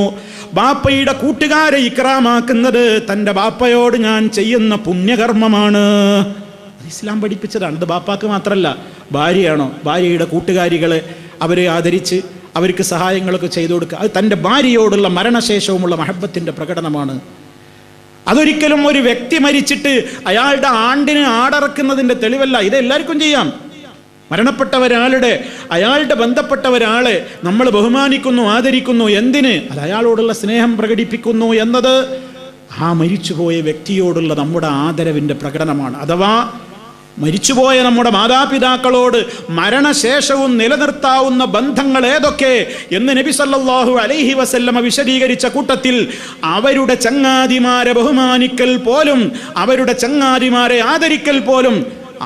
ബാപ്പയുടെ കൂട്ടുകാരെ ഇക്റാമാക്കുന്നത് തൻ്റെ ബാപ്പയോട് ഞാൻ ചെയ്യുന്ന പുണ്യകർമ്മമാണ്. ഇസ്ലാം പഠിപ്പിച്ചതാണ്. ഇത് ബാപ്പാക്ക് മാത്രമല്ല, ഭാര്യയാണോ, ഭാര്യയുടെ കൂട്ടുകാരികളെ അവരെ ആദരിച്ച് അവർക്ക് സഹായങ്ങളൊക്കെ ചെയ്തു കൊടുക്കുക, അത് തൻ്റെ ഭാര്യയോടുള്ള മരണശേഷവുമുള്ള മഹബത്തിൻ്റെ പ്രകടനമാണ്. അതൊരിക്കലും ഒരു വ്യക്തി മരിച്ചിട്ട് അയാളുടെ ആണ്ടിന് ആടറക്കുന്നതിൻ്റെ തെളിവല്ല. ഇത് എല്ലാവർക്കും ചെയ്യാം. മരണപ്പെട്ട ഒരാളുടെ, അയാളുടെ ബന്ധപ്പെട്ട ഒരാളെ നമ്മൾ ബഹുമാനിക്കുന്നു, ആദരിക്കുന്നു. എന്തിന്? അത് അയാളോടുള്ള സ്നേഹം പ്രകടിപ്പിക്കുന്നു എന്നത് ആ മരിച്ചുപോയ വ്യക്തിയോടുള്ള നമ്മുടെ ആദരവിൻ്റെ പ്രകടനമാണ്. അഥവാ മരിച്ചുപോയ നമ്മുടെ മാതാപിതാക്കളോട് മരണശേഷവും നിലനിർത്താവുന്ന ബന്ധങ്ങൾ ഏതൊക്കെ എന്ന് നബി സല്ലല്ലാഹു അലൈഹി വസല്ലമ വിശദീകരിച്ച കൂട്ടത്തിൽ അവരുടെ ചങ്ങാതിമാരെ ബഹുമാനിക്കൽ പോലും, അവരുടെ ചങ്ങാതിമാരെ ആദരിക്കൽ പോലും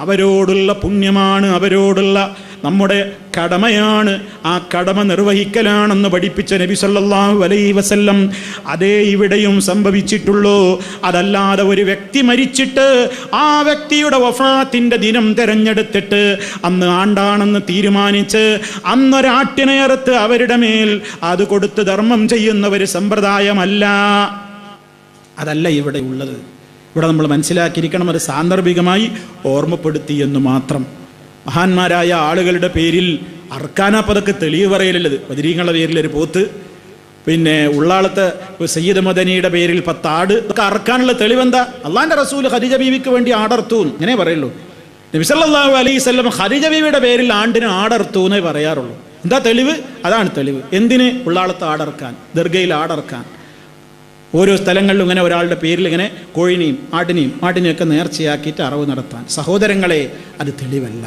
അവരോടുള്ള പുണ്യമാണ്, അവരോടുള്ള നമ്മുടെ കടമയാണ്. ആ കടമ നിർവഹിക്കലാണെന്ന് പഠിപ്പിച്ച നബി സല്ലല്ലാഹു അലൈഹി വസല്ലം അതേ ഇവിടെയും സംഭവിച്ചിട്ടുള്ളൂ. അതല്ലാതെ ഒരു വ്യക്തി മരിച്ചിട്ട് ആ വ്യക്തിയുടെ വഫാത്തിൻ്റെ ദിനം തിരഞ്ഞെടുത്തിട്ട് അന്ന് ആണ്ടാണെന്ന് തീരുമാനിച്ച് അന്നൊരാട്ടിനെ അറുത്ത് അവരുടെ മേൽ അത് കൊടുത്ത് ധർമ്മം ചെയ്യുന്ന ഒരു സമ്പ്രദായമല്ല. അതല്ല ഇവിടെ ഉള്ളത്. ഇവിടെ നമ്മൾ മനസ്സിലാക്കിയിരിക്കണം, അത് സാന്ദർഭികമായി ഓർമ്മപ്പെടുത്തി എന്ന് മാത്രം. മഹാന്മാരായ ആളുകളുടെ പേരിൽ അർക്കാനപ്പതൊക്കെ തെളിവ് പറയലുള്ളത്. ബദരീങ്ങളുടെ പേരിൽ ഒരു പോത്ത്, പിന്നെ ഉള്ളാളത്തെ സയ്യിദ് മദനിയുടെ പേരിൽ 10 ആട്, ഇതൊക്കെ അറക്കാനുള്ള തെളിവെന്താ? അള്ളാന്റെ റസൂൽ ഖദീജ ബീവിക്ക് വേണ്ടി ആടർത്തു ഇങ്ങനെ പറയുള്ളൂ. നബി സല്ലല്ലാഹു അലൈഹി വസല്ലം ഖദീജ ബീവിയുടെ പേരിൽ ആണ്ടിന് ആടർത്തു എന്നേ പറയാറുള്ളൂ. എന്താ തെളിവ്? അതാണ് തെളിവ്. എന്തിന്? ഉള്ളാളത്തെ ആടർക്കാൻ, ദർഗയിൽ ആടർക്കാൻ. ഓരോ സ്ഥലങ്ങളിലും ഇങ്ങനെ ഒരാളുടെ പേരിൽ ഇങ്ങനെ കോഴിനെയും ആട്ടിനെയൊക്കെ നേർച്ചയാക്കിയിട്ട് അറവ് നടത്താൻ. സഹോദരങ്ങളെ, അത് തെളിവല്ല.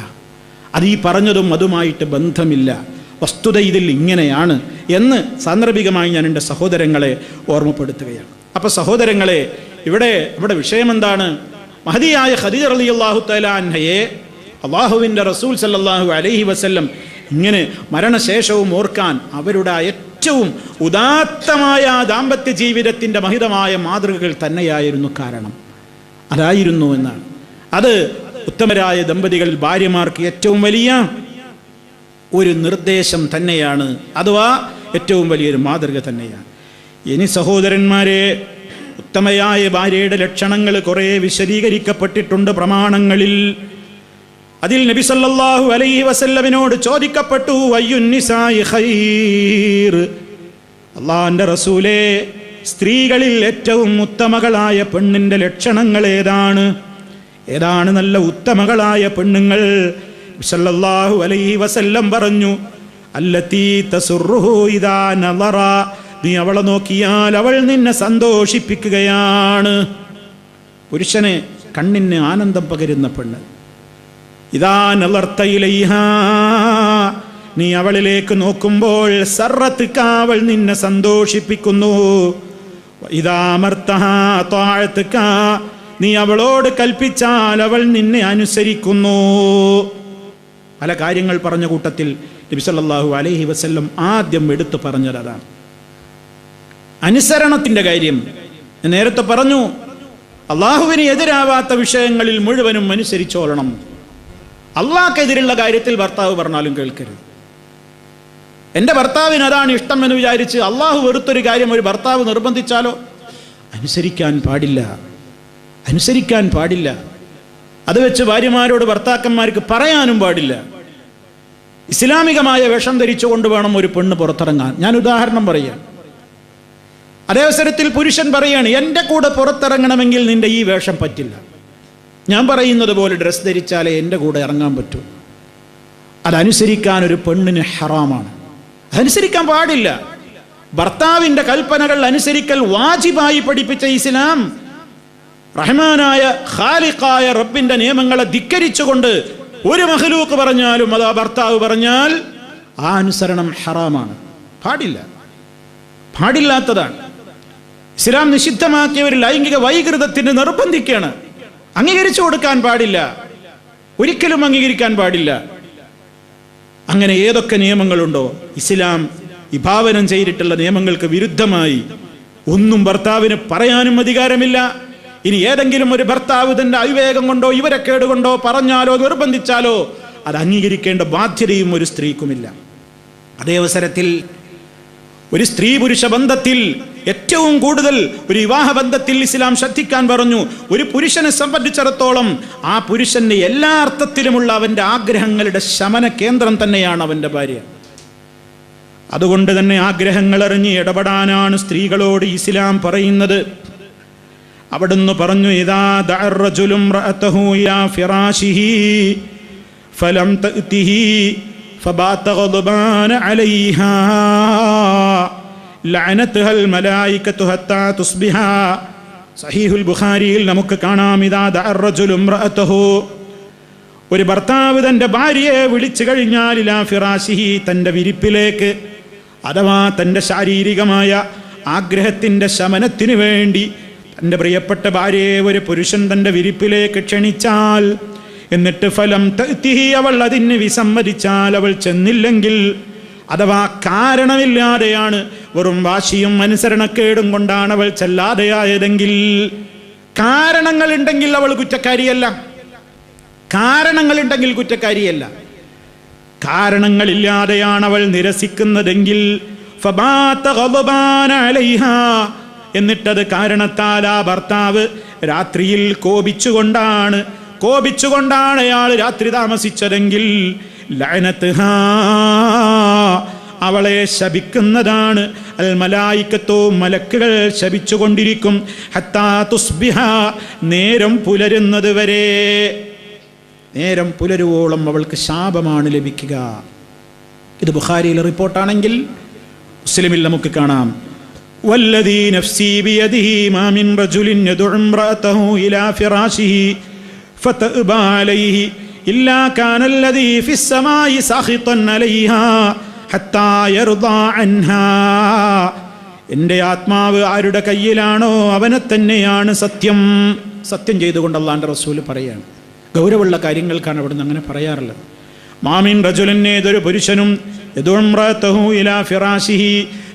അത് ഈ പറഞ്ഞതും അതുമായിട്ട് ബന്ധമില്ല. വസ്തുത ഇതിൽ ഇങ്ങനെയാണ് എന്ന് സാന്ദർഭികമായി ഞാൻ എൻ്റെ സഹോദരങ്ങളെ ഓർമ്മപ്പെടുത്തുകയാണ്. അപ്പോൾ സഹോദരങ്ങളെ, ഇവിടെ വിഷയമെന്താണ്? മഹദിയായ ഖദീജ റളിയല്ലാഹു തആല അൻഹയെ അല്ലാഹുവിൻ്റെ റസൂൽ സല്ലല്ലാഹു അലൈഹി വസല്ലം ഇങ്ങനെ മരണശേഷവും ഓർക്കാൻ അവരുടെ ഏറ്റവും ഉദാത്തമായ ദാമ്പത്യ ജീവിതത്തിൻ്റെ മഹിതമായ മാതൃകകൾ തന്നെയായിരുന്നു കാരണം. അതായിരുന്നു എന്നാണ്. അത് ഉത്തമരായ ദമ്പതികൾ ഭാര്യമാർക്ക് ഏറ്റവും വലിയ ഒരു നിർദ്ദേശം തന്നെയാണ്, അഥവാ ഏറ്റവും വലിയൊരു മാതൃക തന്നെയാണ്. ഇനി സഹോദരന്മാരെ, ഉത്തമയായ ഭാര്യയുടെ ലക്ഷണങ്ങൾ കുറേ വിശദീകരിക്കപ്പെട്ടിട്ടുണ്ട് പ്രമാണങ്ങളിൽ. അതിൽ നബി സല്ലല്ലാഹു അലൈഹി വസല്ലമിനോട് ചോദിക്കപ്പെട്ടു, അയ്യുന്നിസായി ഖൈർ, അല്ലാഹുവിന്റെ റസൂലേ, സ്ത്രീകളിൽ ഏറ്റവും ഉത്തമകളായ പെണ്ണിന്റെ ലക്ഷണങ്ങൾ ഏതാണ്? ഏതാണ് നല്ല ഉത്തമകളായ പെണ്ണുങ്ങൾ? സല്ലല്ലാഹു അലൈഹി വസല്ലം പറഞ്ഞു, അല്ലതീ തസുറുഹു ഇദാ നളറ, നീ അവളെ നോക്കിയാൽ അവൾ നിന്നെ സന്തോഷിപ്പിക്കുകയാണ്. പുരുഷനെ കണ്ണിന് ആനന്ദം പകരുന്ന പെണ്ണ്. ഇദാ നളർത ഇലൈഹാ, നീ അവളിലേക്ക് നോക്കുമ്പോൾ സർറത്തുക, അവൾ നിന്നെ സന്തോഷിപ്പിക്കുന്നു. ഇദാ അമർതഹാ ത്വഅതുക, നീ അവളോട് കൽപ്പിച്ചാൽ അവൾ നിന്നെ അനുസരിക്കുന്നു. പല കാര്യങ്ങൾ പറഞ്ഞ കൂട്ടത്തിൽ നബി സല്ലല്ലാഹു അലൈഹി വസല്ലം ആദ്യം എടുത്തു പറഞ്ഞത് അതാണ് അനുസരണത്തിന്റെ കാര്യം. നേരത്തെ പറഞ്ഞു, അള്ളാഹുവിന് എതിരാവാത്ത വിഷയങ്ങളിൽ മുഴുവനും അനുസരിച്ചോളണം. അള്ളാഹ്ക്കെതിരുള്ള കാര്യത്തിൽ ഭർത്താവ് പറഞ്ഞാലും കേൾക്കരുത്. എൻ്റെ ഭർത്താവിന് അതാണ് ഇഷ്ടം എന്ന് വിചാരിച്ച് അള്ളാഹു വെറുത്തൊരു കാര്യം ഒരു ഭർത്താവ് നിർബന്ധിച്ചാലോ അനുസരിക്കാൻ പാടില്ല, അനുസരിക്കാൻ പാടില്ല. അത് വെച്ച് ഭാര്യമാരോട് ഭർത്താക്കന്മാർക്ക് പറയാനും പാടില്ല. ഇസ്ലാമികമായ വേഷം ധരിച്ചുകൊണ്ട് വേണം ഒരു പെണ്ണ് പുറത്തിറങ്ങാൻ. ഞാൻ ഉദാഹരണം പറയാം. അതേ അവസരത്തിൽ പുരുഷൻ പറയാണ്, എൻ്റെ കൂടെ പുറത്തിറങ്ങണമെങ്കിൽ നിന്റെ ഈ വേഷം പറ്റില്ല, ഞാൻ പറയുന്നത് പോലെ ഡ്രസ് ധരിച്ചാലേ എൻ്റെ കൂടെ ഇറങ്ങാൻ പറ്റൂ. അതനുസരിക്കാൻ ഒരു പെണ്ണിന് ഹറാമാണ്, അതനുസരിക്കാൻ പാടില്ല. ഭർത്താവിൻ്റെ കൽപ്പനകൾ അനുസരിക്കൽ വാജിബായി പഠിപ്പിച്ച ഇസ്ലാം റഹ്മാനായ ഖാലിഖായ റബ്ബിന്റെ നിയമങ്ങളെ ധിക്കരിച്ചുകൊണ്ട് ഒരു മഖ്ലൂഖ് പറഞ്ഞാലും അതാ ഭർത്താവ് പറഞ്ഞാൽ ആ അനുസരണം ഹറാമാണ്, പാടില്ല, പാടില്ലാത്തതാണ്. ഇസ്ലാം നിഷിദ്ധമാക്കിയ ഒരു ലൈംഗിക വൈകൃതത്തിന് നിർബന്ധിക്കുകയാണ്. അംഗീകരിച്ചു കൊടുക്കാൻ പാടില്ല, ഒരിക്കലും അംഗീകരിക്കാൻ പാടില്ല. അങ്ങനെ ഏതൊക്കെ നിയമങ്ങളുണ്ടോ ഇസ്ലാം വിഭാവനം ചെയ്തിട്ടുള്ള നിയമങ്ങൾക്ക് വിരുദ്ധമായി ഒന്നും ഭർത്താവിന് പറയാനും അധികാരമില്ല. ഇനി ഏതെങ്കിലും ഒരു ഭർത്താവ് തന്റെ അവിവേകം കൊണ്ടോ ഇവരക്കേട് കൊണ്ടോ പറഞ്ഞാലോ നിർബന്ധിച്ചാലോ അത് അംഗീകരിക്കേണ്ട ബാധ്യതയും ഒരു സ്ത്രീക്കുമില്ല. അതേ അവസരത്തിൽ ഒരു സ്ത്രീ പുരുഷ ബന്ധത്തിൽ ഏറ്റവും കൂടുതൽ ഒരു വിവാഹ ബന്ധത്തിൽ ഇസ്ലാം ശ്രദ്ധിക്കാൻ പറഞ്ഞു. ഒരു പുരുഷനെ സംബന്ധിച്ചിടത്തോളം ആ പുരുഷന്റെ എല്ലാ അർത്ഥത്തിലുമുള്ള അവന്റെ ആഗ്രഹങ്ങളുടെ ശമന കേന്ദ്രം തന്നെയാണ് അവന്റെ ഭാര്യ. അതുകൊണ്ട് തന്നെ ആഗ്രഹങ്ങൾ അറിഞ്ഞ് ഇടപെടാനാണ് സ്ത്രീകളോട് ഇസ്ലാം പറയുന്നത്. അവിടുന്ന് പറഞ്ഞു, ഇദാ ദഅ റജുലു ഇംറഅതഹു ഇലാ ഫിറാശിഹി ഫലം തഅതിഹി ഫബാത ഗദ്ബാന അലൈഹാ ലഅനതുഹൽ മലായികതു ഹത്താ തുസ്ബിഹ. സഹീഹുൽ ബുഖാരിയിൽ നമുക്ക് കാണാം, ഇദാ ദഅ റജുലു ഇംറഅതഹു, ഒരു ഭർത്താവ് തൻ്റെ ഭാര്യയെ വിളിച്ചു കഴിഞ്ഞാൽ ഇലാ ഫിറാശിഹി, തൻ്റെ വിരിപ്പിലേക്ക്, അഥവാ തൻ്റെ ശാരീരികമായ ആഗ്രഹത്തിൻ്റെ ശമനത്തിനു വേണ്ടി തൻ്റെ പ്രിയപ്പെട്ട ഭാര്യയെ ഒരു പുരുഷൻ തൻ്റെ വിരിപ്പിലേക്ക് ക്ഷണിച്ചാൽ, എന്നിട്ട് ഫലം തഅതിഹി, അവൾ അതിന് വിസമ്മതിച്ചാൽ, അവൾ ചെന്നില്ലെങ്കിൽ, അഥവാ കാരണമില്ലാതെയാണ്, വെറും വാശിയും അനുസരണക്കേടും കൊണ്ടാണ് അവൾ ചെല്ലാതെയായതെങ്കിൽ, കാരണങ്ങളുണ്ടെങ്കിൽ അവൾ കുറ്റക്കാരിയല്ല, കാരണങ്ങളുണ്ടെങ്കിൽ കുറ്റക്കാരിയല്ല. കാരണങ്ങളില്ലാതെയാണ് അവൾ നിരസിക്കുന്നതെങ്കിൽ ഫബാത ഗദ്ബാന അലൈഹാ, എന്നിട്ടത് കാരണത്താൽ ആ ഭർത്താവ് രാത്രിയിൽ കോപിച്ചുകൊണ്ടാണ് അയാൾ രാത്രി താമസിച്ചതെങ്കിൽ ലഅനതുഹാ, അവളെ ശപിക്കുന്നതാണ്. അൽ മലായികത്തു, മലക്കുകൾ ശപിച്ചുകൊണ്ടിരിക്കും. ഹത്താ തുസ്ബിഹ, നേരം പുലരുന്നത് വരെ, നേരം പുലരുവോളം അവൾക്ക് ശാപമാണ് ലഭിക്കുക. ഇത് ബുഖാരിയിലെ റിപ്പോർട്ടാണെങ്കിൽ മുസ്ലിമിൽ നമുക്ക് കാണാം, വല്ലദീ നഫ്സി ബിയദിഹി മാ മിൻ റജുലിൻ യദ്ഉ ഇംറഅതഹു ഇലാ ഫിറാശിഹി ഫതഅബാ അലൈഹി ഇല്ലാ കാനല്ലദീ ഫിസ് സമാഇ സാഖിതൻ അലൈഹാ ഹത്താ യർദാ അൻഹാ. എൻ്റെ ആത്മാവ് ആരുടെ കയ്യിലാണോ അവനെ തന്നെയാണ് സത്യം. സത്യം ചെയ്തുകൊണ്ട് അല്ലാഹുവിൻ്റെ റസൂൽ പറയാണ്. ഗൗരവമുള്ള കാര്യങ്ങൾക്കാണ് അവിടുന്ന് അങ്ങനെ പറയാറുള്ളത്. മാമിൻ റജുലിൻ, ഏതൊരു പുരുഷനും യദ്ഉ ഇംറഅതഹു ഇലാ ഫിറാശിഹി,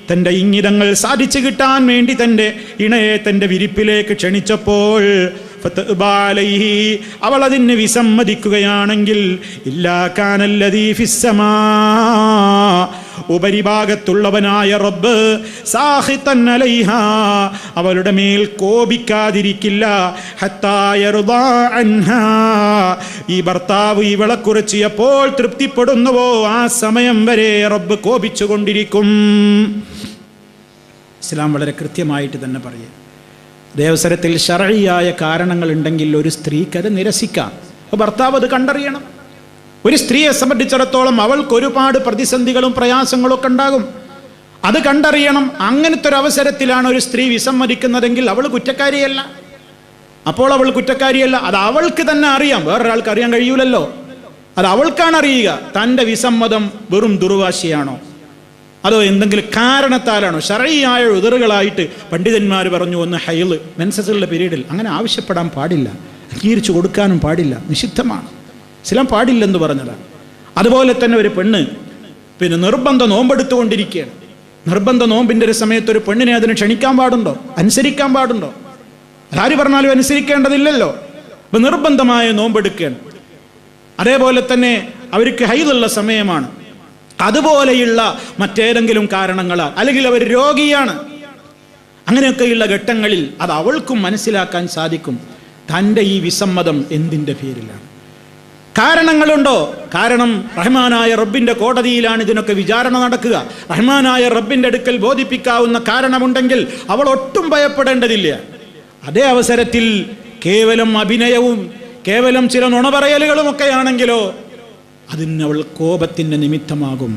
തൻ്റെ ഇംഗിതങ്ങൾ സാധിച്ചു കിട്ടാൻ വേണ്ടി തൻ്റെ ഇണയെ തൻ്റെ വിരിപ്പിലേക്ക് ക്ഷണിച്ചപ്പോൾ ഫതഅബാ അലൈഹി, അവൾ അതിന് വിസമ്മതിക്കുകയാണെങ്കിൽ ഇല്ലാ കാനല്ലദീ ഫിസ്സമാ ഉപരിഭാഗത്തുള്ളവനായ റബ്ബ് സാഖിതൻ അലൈഹാ അവളുടെ മേൽ കോപിക്കാതിരിക്കില്ല. ഹത്താ യർദാ അൻഹാ ഈ ഭർത്താവ് ഇവളെക്കുറിച്ച് എപ്പോൾ തൃപ്തിപ്പെടുന്നുവോ ആ സമയം വരെ റബ്ബ് കോപിച്ചുകൊണ്ടിരിക്കും. ഇസ്ലാം വളരെ കൃത്യമായിട്ട് തന്നെ പറയും. ദേവസരത്തിൽ ശർഈയായ കാരണങ്ങൾ ഉണ്ടെങ്കിൽ ഒരു സ്ത്രീക്ക് അത് നിരസിക്കാം. അപ്പോൾ ഭർത്താവ് അത് കണ്ടറിയണം. ഒരു സ്ത്രീയെ സംബന്ധിച്ചിടത്തോളം അവൾക്ക് ഒരുപാട് പ്രതിസന്ധികളും പ്രയാസങ്ങളും ഒക്കെ ഉണ്ടാകും. അത് കണ്ടറിയണം. അങ്ങനത്തെ ഒരു അവസരത്തിലാണ് ഒരു സ്ത്രീ വിസമ്മതിക്കുന്നതെങ്കിൽ അവൾ കുറ്റക്കാരിയല്ല. അപ്പോൾ അവൾ കുറ്റക്കാരിയല്ല. അത് അവൾക്ക് തന്നെ അറിയാം, വേറൊരാൾക്ക് അറിയാൻ കഴിയൂലല്ലോ. അത് അവൾക്കാണ് അറിയുക തൻ്റെ വിസമ്മതം വെറും ദുർവാശിയാണോ അതോ എന്തെങ്കിലും കാരണത്താലാണോ. ശർഈയായ ഉദറുകളായിട്ട് പണ്ഡിതന്മാർ പറഞ്ഞു, ഒന്ന് ഹൈള് മെൻസസുള്ള പീരീഡിൽ അങ്ങനെ ആവശ്യപ്പെടാൻ പാടില്ല, അംഗീകരിച്ചു കൊടുക്കാനും പാടില്ല, നിഷിദ്ധമാണ്, ഇസ്ലാം പാടില്ലെന്ന് പറഞ്ഞതാണ്. അതുപോലെ തന്നെ ഒരു പെണ്ണ് നിർബന്ധ നോമ്പെടുത്തുകൊണ്ടിരിക്കുകയാണ്. നിർബന്ധ നോമ്പിൻ്റെ ഒരു സമയത്ത് ഒരു പെണ്ണിനെ അതിന് ക്ഷണിക്കാൻ പാടുണ്ടോ, അനുസരിക്കാൻ പാടുണ്ടോ? ആര് പറഞ്ഞാലും അനുസരിക്കേണ്ടതില്ലല്ലോ. അപ്പം നിർബന്ധമായ നോമ്പെടുക്കുകയാണ്. അതേപോലെ തന്നെ അവർക്ക് ഹൈദുള്ള സമയമാണ്. അതുപോലെയുള്ള മറ്റേതെങ്കിലും കാരണങ്ങളാൽ, അല്ലെങ്കിൽ അവർ രോഗിയാണ്, അങ്ങനെയൊക്കെയുള്ള ഘട്ടങ്ങളിൽ അത് അവൾക്കും മനസ്സിലാക്കാൻ സാധിക്കും തൻ്റെ ഈ വിസമ്മതം എന്തിൻ്റെ പേരിലാണ്. കാരണങ്ങളുണ്ടോ? കാരണം റഹ്മാനായ റബ്ബിൻ്റെ കോടതിയിലാണ് ഇതിനൊക്കെ വിചാരണ നടക്കുക. റഹ്മാനായ റബ്ബിൻ്റെ അടുക്കൽ ബോധിപ്പിക്കാവുന്ന കാരണമുണ്ടെങ്കിൽ അവൾ ഒട്ടും ഭയപ്പെടേണ്ടതില്ല. അതേ അവസരത്തിൽ കേവലം അഭിനയവും കേവലം ചില നുണപറയലുകളും ഒക്കെ ആണെങ്കിലോ അതിന് അവൾ കോപത്തിൻ്റെ നിമിത്തമാകും.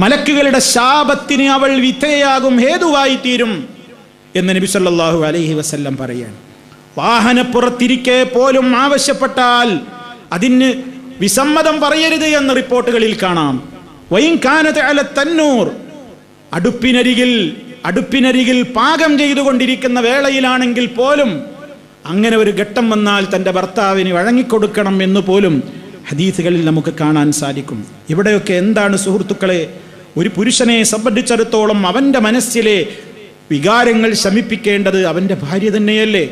മലക്കുകളുടെ ശാപത്തിന് അവൾ വിധേയാകും, ഹേതുവായി തീരും എന്ന് നബി സല്ലല്ലാഹു അലൈഹി വസല്ലം പറയാണ്. വാഹനപ്പുറത്തിരിക്കെ പോലും ആവശ്യപ്പെട്ടാൽ അതിന് വിസമ്മതം പറയരുത് എന്ന് റിപ്പോർട്ടുകളിൽ കാണാം. വൈൻ കാനത അല തന്നൂർ അടുപ്പിനരികിൽ പാകം ചെയ്തുകൊണ്ടിരിക്കുന്ന വേളയിലാണെങ്കിൽ പോലും അങ്ങനെ ഒരു ഘട്ടം വന്നാൽ തൻ്റെ ഭർത്താവിന് വഴങ്ങിക്കൊടുക്കണം എന്ന് പോലും ഹദീസുകളിൽ നമുക്ക് കാണാൻ സാധിക്കും. ഇവിടെയൊക്കെ എന്താണ് സുഹൃത്തുക്കളെ, ഒരു പുരുഷനെ സംബന്ധിച്ചിടത്തോളം അവൻ്റെ മനസ്സിലെ വികാരങ്ങൾ ശമിപ്പിക്കേണ്ടത് അവൻ്റെ ഭാര്യ തന്നെയല്ലേ?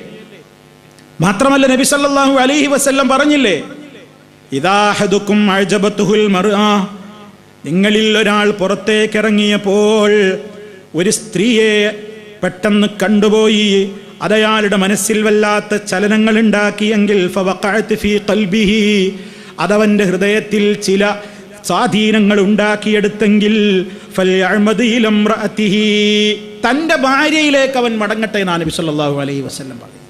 മാത്രമല്ല നബി സല്ലല്ലാഹു അലൈഹി വസല്ലം പറഞ്ഞില്ലേ, ഇദാ അഹദുക്കും അഅജബതുഹുൽ മർആ, നിങ്ങളിൽ ഒരാൾ പുറത്തേക്കിറങ്ങിയപ്പോൾ ഒരു സ്ത്രീയെ പെട്ടെന്ന് കണ്ടുപോയി, അതയാളുടെ മനസ്സിൽ വല്ലാത്ത ചലനങ്ങൾ ഉണ്ടാക്കിയെങ്കിൽ ഫവഖഅത് ഫീ ഖൽബിഹി, അതവൻ്റെ ഹൃദയത്തിൽ ചില സ്വാധീനങ്ങൾ ഉണ്ടാക്കിയെടുത്തെങ്കിൽ ഫൽയഅ്മദ് ഇലാ ഇംറഅതിഹി, തൻ്റെ ഭാര്യയിലേക്ക് അവൻ മടങ്ങട്ടെ എന്നാണ് നബി സല്ലല്ലാഹു അലൈഹി വസല്ലം പറയുന്നത്.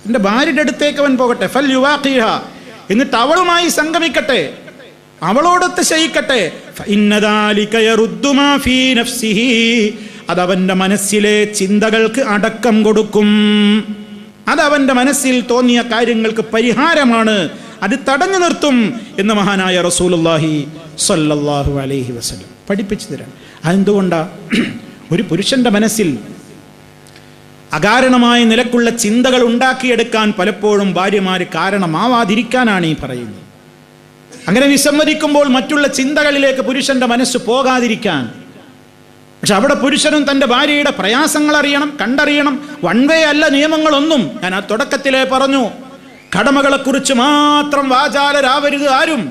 തൻ്റെ ഭാര്യയുടെ അടുത്തേക്ക് അവൻ പോകട്ടെ, ഫൽയുവാഖിഹ, എന്നിട്ട് അവളുമായി സംഗമിക്കട്ടെ, അവളോടൊത്ത് ശയിക്കട്ടെ. ഫഇന്ന ദാലിക യറുദ്ദു മാ ഫീ നഫ്സിഹി, അതവൻ്റെ മനസ്സിലെ ചിന്തകൾക്ക് അടക്കം കൊടുക്കും. അതവൻ്റെ മനസ്സിൽ തോന്നിയ കാര്യങ്ങൾക്ക് പരിഹാരമാണ്, അത് തടഞ്ഞു നിർത്തും എന്ന് മഹാനായ റസൂലുള്ളാഹി സ്വല്ലല്ലാഹു അലൈഹി വസല്ലം പഠിപ്പിച്ചു തരാം. അതെന്തുകൊണ്ടാ? ഒരു പുരുഷന്റെ മനസ്സിൽ അകാരണമായ നിലക്കുള്ള ചിന്തകൾ ഉണ്ടാക്കിയെടുക്കാൻ പലപ്പോഴും ഭാര്യമാര് കാരണമാവാതിരിക്കാനാണ് ഈ പറയുന്നത്. അങ്ങനെ വിസമ്മതിക്കുമ്പോൾ മറ്റുള്ള ചിന്തകളിലേക്ക് പുരുഷന്റെ മനസ്സ് പോകാതിരിക്കാൻ. പക്ഷെ അവിടെ പുരുഷനും തൻ്റെ ഭാര്യയുടെ പ്രയാസങ്ങൾ അറിയണം, കണ്ടറിയണം. വൺ വേ അല്ല നിയമങ്ങളൊന്നും. ഞാൻ ആ തുടക്കത്തിലേ പറഞ്ഞു, കടമകളെക്കുറിച്ച് മാത്രം വാചാലരാവരുത് ആരും.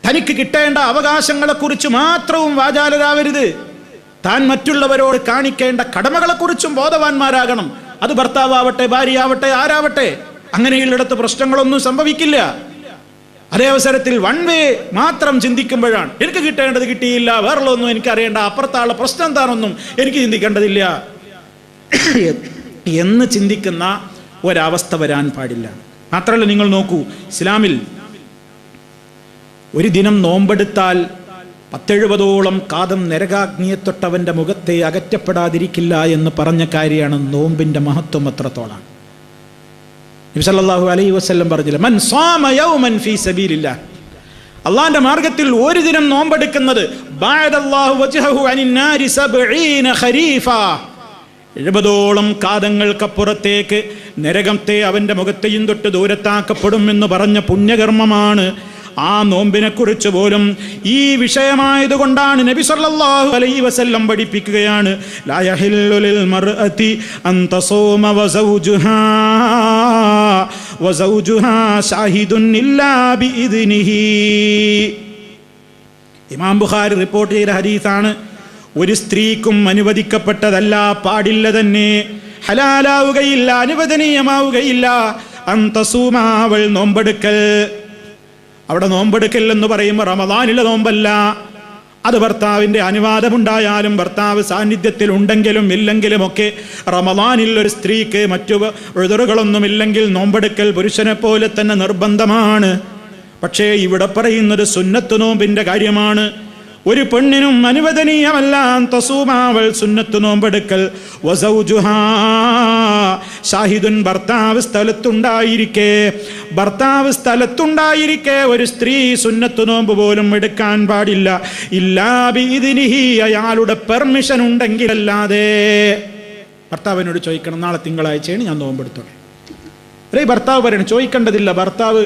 തനിക്ക് കിട്ടേണ്ട അവകാശങ്ങളെക്കുറിച്ച് മാത്രവും വാചാലരാവരുത്. താൻ മറ്റുള്ളവരോട് കാണിക്കേണ്ട കടമകളെക്കുറിച്ചും ബോധവാന്മാരാകണം. അത് ഭർത്താവട്ടെ, ഭാര്യയാവട്ടെ, ആരാവട്ടെ. അങ്ങനെയുള്ളിടത്ത് പ്രശ്നങ്ങളൊന്നും സംഭവിക്കില്ല. അതേ അവസരത്തിൽ വൺ വേ മാത്രം ചിന്തിക്കുമ്പോഴാണ് എനിക്ക് കിട്ടേണ്ടത് കിട്ടിയില്ല, വേറുള്ളൊന്നും എനിക്കറിയേണ്ട, അപ്പുറത്താളുടെ പ്രശ്നം എന്താണെന്നും എനിക്ക് ചിന്തിക്കേണ്ടതില്ല എന്ന് ചിന്തിക്കുന്ന ഒരവസ്ഥ വരാൻ പാടില്ല. മാത്രമല്ല, നിങ്ങൾ നോക്കൂ, ഇസ്ലാമിൽ ഒരു ദിനം നോമ്പെടുത്താൽ 10-70 കാതം നരകാഗ്നിയെ തൊട്ടവൻ്റെ മുഖത്തെ അകറ്റപ്പെടാതിരിക്കില്ല എന്ന് പറഞ്ഞ കാര്യമാണ് നോമ്പിൻ്റെ മഹത്വം എത്രത്തോളം. നബി സല്ലല്ലാഹു അലൈഹി വസല്ലം പറഞ്ഞില്ല, മൻ സാമ യൗമൻ ഫീ സബീലില്ലാഹ്, അള്ളാന്റെ മാർഗത്തിൽ ഒരു ദിനം നോമ്പെടുക്കുന്നത് ബഅദല്ലാഹു വജ്ഹഹു അനിൻ നാരി 70 ഖരീഫ, 70 കാതങ്ങൾക്കപ്പുറത്തേക്ക് നരകത്തെ അവൻ്റെ മുഖത്തെയും തൊട്ട് ദൂരത്താക്കപ്പെടും എന്ന് പറഞ്ഞ പുണ്യകർമ്മമാണ്. ആ നോമ്പിനെ കുറിച്ച് പോലും ഈ വിഷയമായതുകൊണ്ടാണ് നബി സല്ലല്ലാഹു അലൈഹി വസല്ലം പഠിപ്പിക്കുകയാണ്, ലാ യഹില്ലു ലിൽ മർഅതി അൻ തസൂമ വസൗജുഹാ ഷാഹിദുൻ ഇല്ലാ ബിഇദ്നിഹി. ഇമാം ബുഖാരി റിപ്പോർട്ട് ചെയ്ത ഹദീസാണ്. ഒരു സ്ത്രീക്കും അനുവദിക്കപ്പെട്ടതല്ല, പാടില്ല തന്നെ, ഹലാലാവുകയില്ല, അനുവദനീയമാവുകയില്ല അന്തസൂമ, അവൾ നോമ്പെടുക്കൽ. അവിടെ നോമ്പെടുക്കൽ എന്ന് പറയുമ്പോൾ റമദാനിലെ നോമ്പല്ല. അത് ഭർത്താവിൻ്റെ അനുവാദമുണ്ടായാലും ഭർത്താവ് സാന്നിധ്യത്തിൽ ഉണ്ടെങ്കിലും ഇല്ലെങ്കിലും ഒക്കെ റമദാനിൽ ഒരു സ്ത്രീക്ക് മറ്റു ഉദറുകളൊന്നുമില്ലെങ്കിൽ നോമ്പെടുക്കൽ പുരുഷനെ പോലെ തന്നെ നിർബന്ധമാണ്. പക്ഷേ ഇവിടെ പറയുന്നത് സുന്നത്ത് നോമ്പിൻ്റെ കാര്യമാണ്. ഒരു പെണ്ണിനും അനുവദനീയമല്ല തസൂമാവൾ സുന്നത്ത് നോമ്പെടുക്കൽ. വസൗജുഹാ ഷാഹിദുൻ, ഭർത്താവ് സ്ഥലത്തുണ്ടായിരിക്കെ ഒരു സ്ത്രീ സുന്നത്ത് നോമ്പ് പോലും എടുക്കാൻ പാടില്ല. ഇല്ലാ ബിഇദ്നിഹി, അയാളുടെ പെർമിഷൻ ഉണ്ടെങ്കിലല്ലാതെ. ഭർത്താവിനോട് ചോദിക്കണം, നാളെ തിങ്കളാഴ്ചയാണ് ഞാൻ നോമ്പെടുത്തോളെ. അല്ലെ ഭർത്താവ് പറയണം, ചോദിക്കേണ്ടതില്ല. ഭർത്താവ്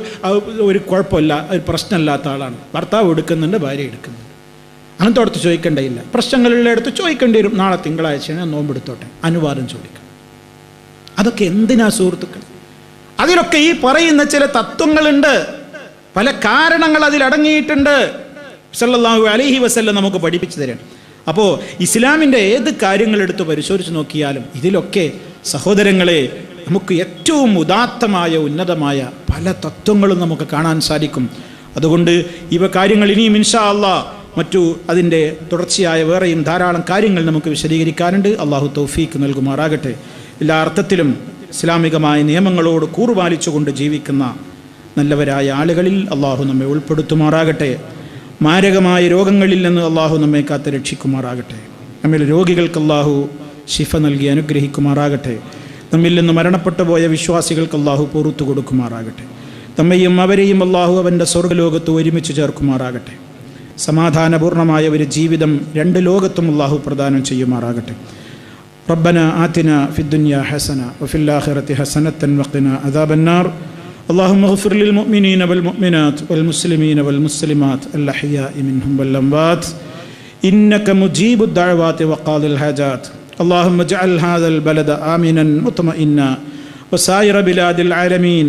ഒരു കുഴപ്പമില്ല, ഒരു പ്രശ്നമില്ലാത്ത ആളാണ്. ഭർത്താവ് എടുക്കുന്നുണ്ട്, ഭാര്യ എടുക്കുന്നുണ്ട്, അങ്ങനത്തെ അടുത്ത് ചോദിക്കേണ്ടയില്ല. പ്രശ്നങ്ങളുള്ള അടുത്ത് ചോദിക്കേണ്ടി വരും, നാളെ തിങ്കളാഴ്ചയാണ് ഞാൻ നോമ്പെടുത്തോട്ടെ, അനുവാദം ചോദിക്കണം. അതൊക്കെ എന്തിനാ സുഹൃത്തുക്കൾ? അതിലൊക്കെ ഈ പറയുന്ന ചില തത്വങ്ങളുണ്ട്, പല കാരണങ്ങൾ അതിലടങ്ങിയിട്ടുണ്ട്. സല്ലല്ലാഹു അലൈഹി വസല്ലം നമുക്ക് പഠിപ്പിച്ചു തരാണ്. അപ്പോൾ ഇസ്ലാമിൻ്റെ ഏത് കാര്യങ്ങളെടുത്ത് പരിശോധിച്ച് നോക്കിയാലും ഇതിലൊക്കെ സഹോദരങ്ങളെ നമുക്ക് ഏറ്റവും ഉദാത്തമായ ഉന്നതമായ പല തത്വങ്ങളും നമുക്ക് കാണാൻ സാധിക്കും. അതുകൊണ്ട് ഇവ കാര്യങ്ങൾ ഇനിയും ഇൻഷാ അല്ലാഹ് മറ്റു അതിൻ്റെ തുടർച്ചയായ വേറെയും ധാരാളം കാര്യങ്ങൾ നമുക്ക് വിശദീകരിക്കാനുണ്ട്. അള്ളാഹു തൗഫീക്ക് നൽകുമാറാകട്ടെ. എല്ലാ അർത്ഥത്തിലും ഇസ്ലാമികമായ നിയമങ്ങളോട് കൂറുപാലിച്ചുകൊണ്ട് ജീവിക്കുന്ന നല്ലവരായ ആളുകളിൽ അള്ളാഹു നമ്മെ ഉൾപ്പെടുത്തുമാറാകട്ടെ. മാരകമായ രോഗങ്ങളിൽ നിന്ന് അള്ളാഹു നമ്മെ കാത്ത് രക്ഷിക്കുമാറാകട്ടെ. നമ്മിൽ രോഗികൾക്ക് അള്ളാഹു ശിഫ നൽകി അനുഗ്രഹിക്കുമാറാകട്ടെ. നമ്മിൽ നിന്ന് മരണപ്പെട്ടു പോയ വിശ്വാസികൾക്ക് അള്ളാഹു പുറത്തു കൊടുക്കുമാറാകട്ടെ. നമ്മയും അവരെയും അള്ളാഹു അവൻ്റെ സ്വർഗ്ഗലോകത്ത് ഒരുമിച്ച് ചേർക്കുമാറാകട്ടെ. സമാധാനപൂർണമായ ഒരു ജീവിതം രണ്ട് ലോകത്തും അള്ളാഹു പ്രദാനം ചെയ്യുമാറാകട്ടെ. റബ്ബന ആതിന ഫിദ്ദുനിയ ഹസന വഫിൽ ആഖിറതി ഹസനതൻ വഖിന അദാബന്നാർ. اللهم اغفر للمؤمنين والمؤمنات والمسلمين والمسلمات الأحياء منهم والأموات إنك مجيب الدعوات وقاضي الحاجات. اللهم اجعل هذا البلد آمنا مطمئنا وسائر بلاد العالمين.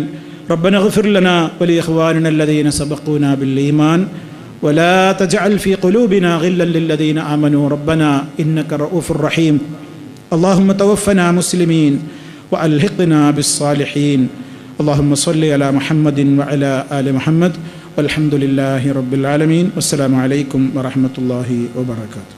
ربنا اغفر لنا ولإخواننا الذين سبقونا بالإيمان ولا تجعل في قلوبنا غلا للذين آمنوا ربنا إنك رؤوف رحيم. اللهم توفنا مسلمين وألحقنا بالصالحين. اللهم صل على محمد وعلى آل محمد والحمد لله رب العالمين. والسلام عليكم ورحمة الله وبركاته.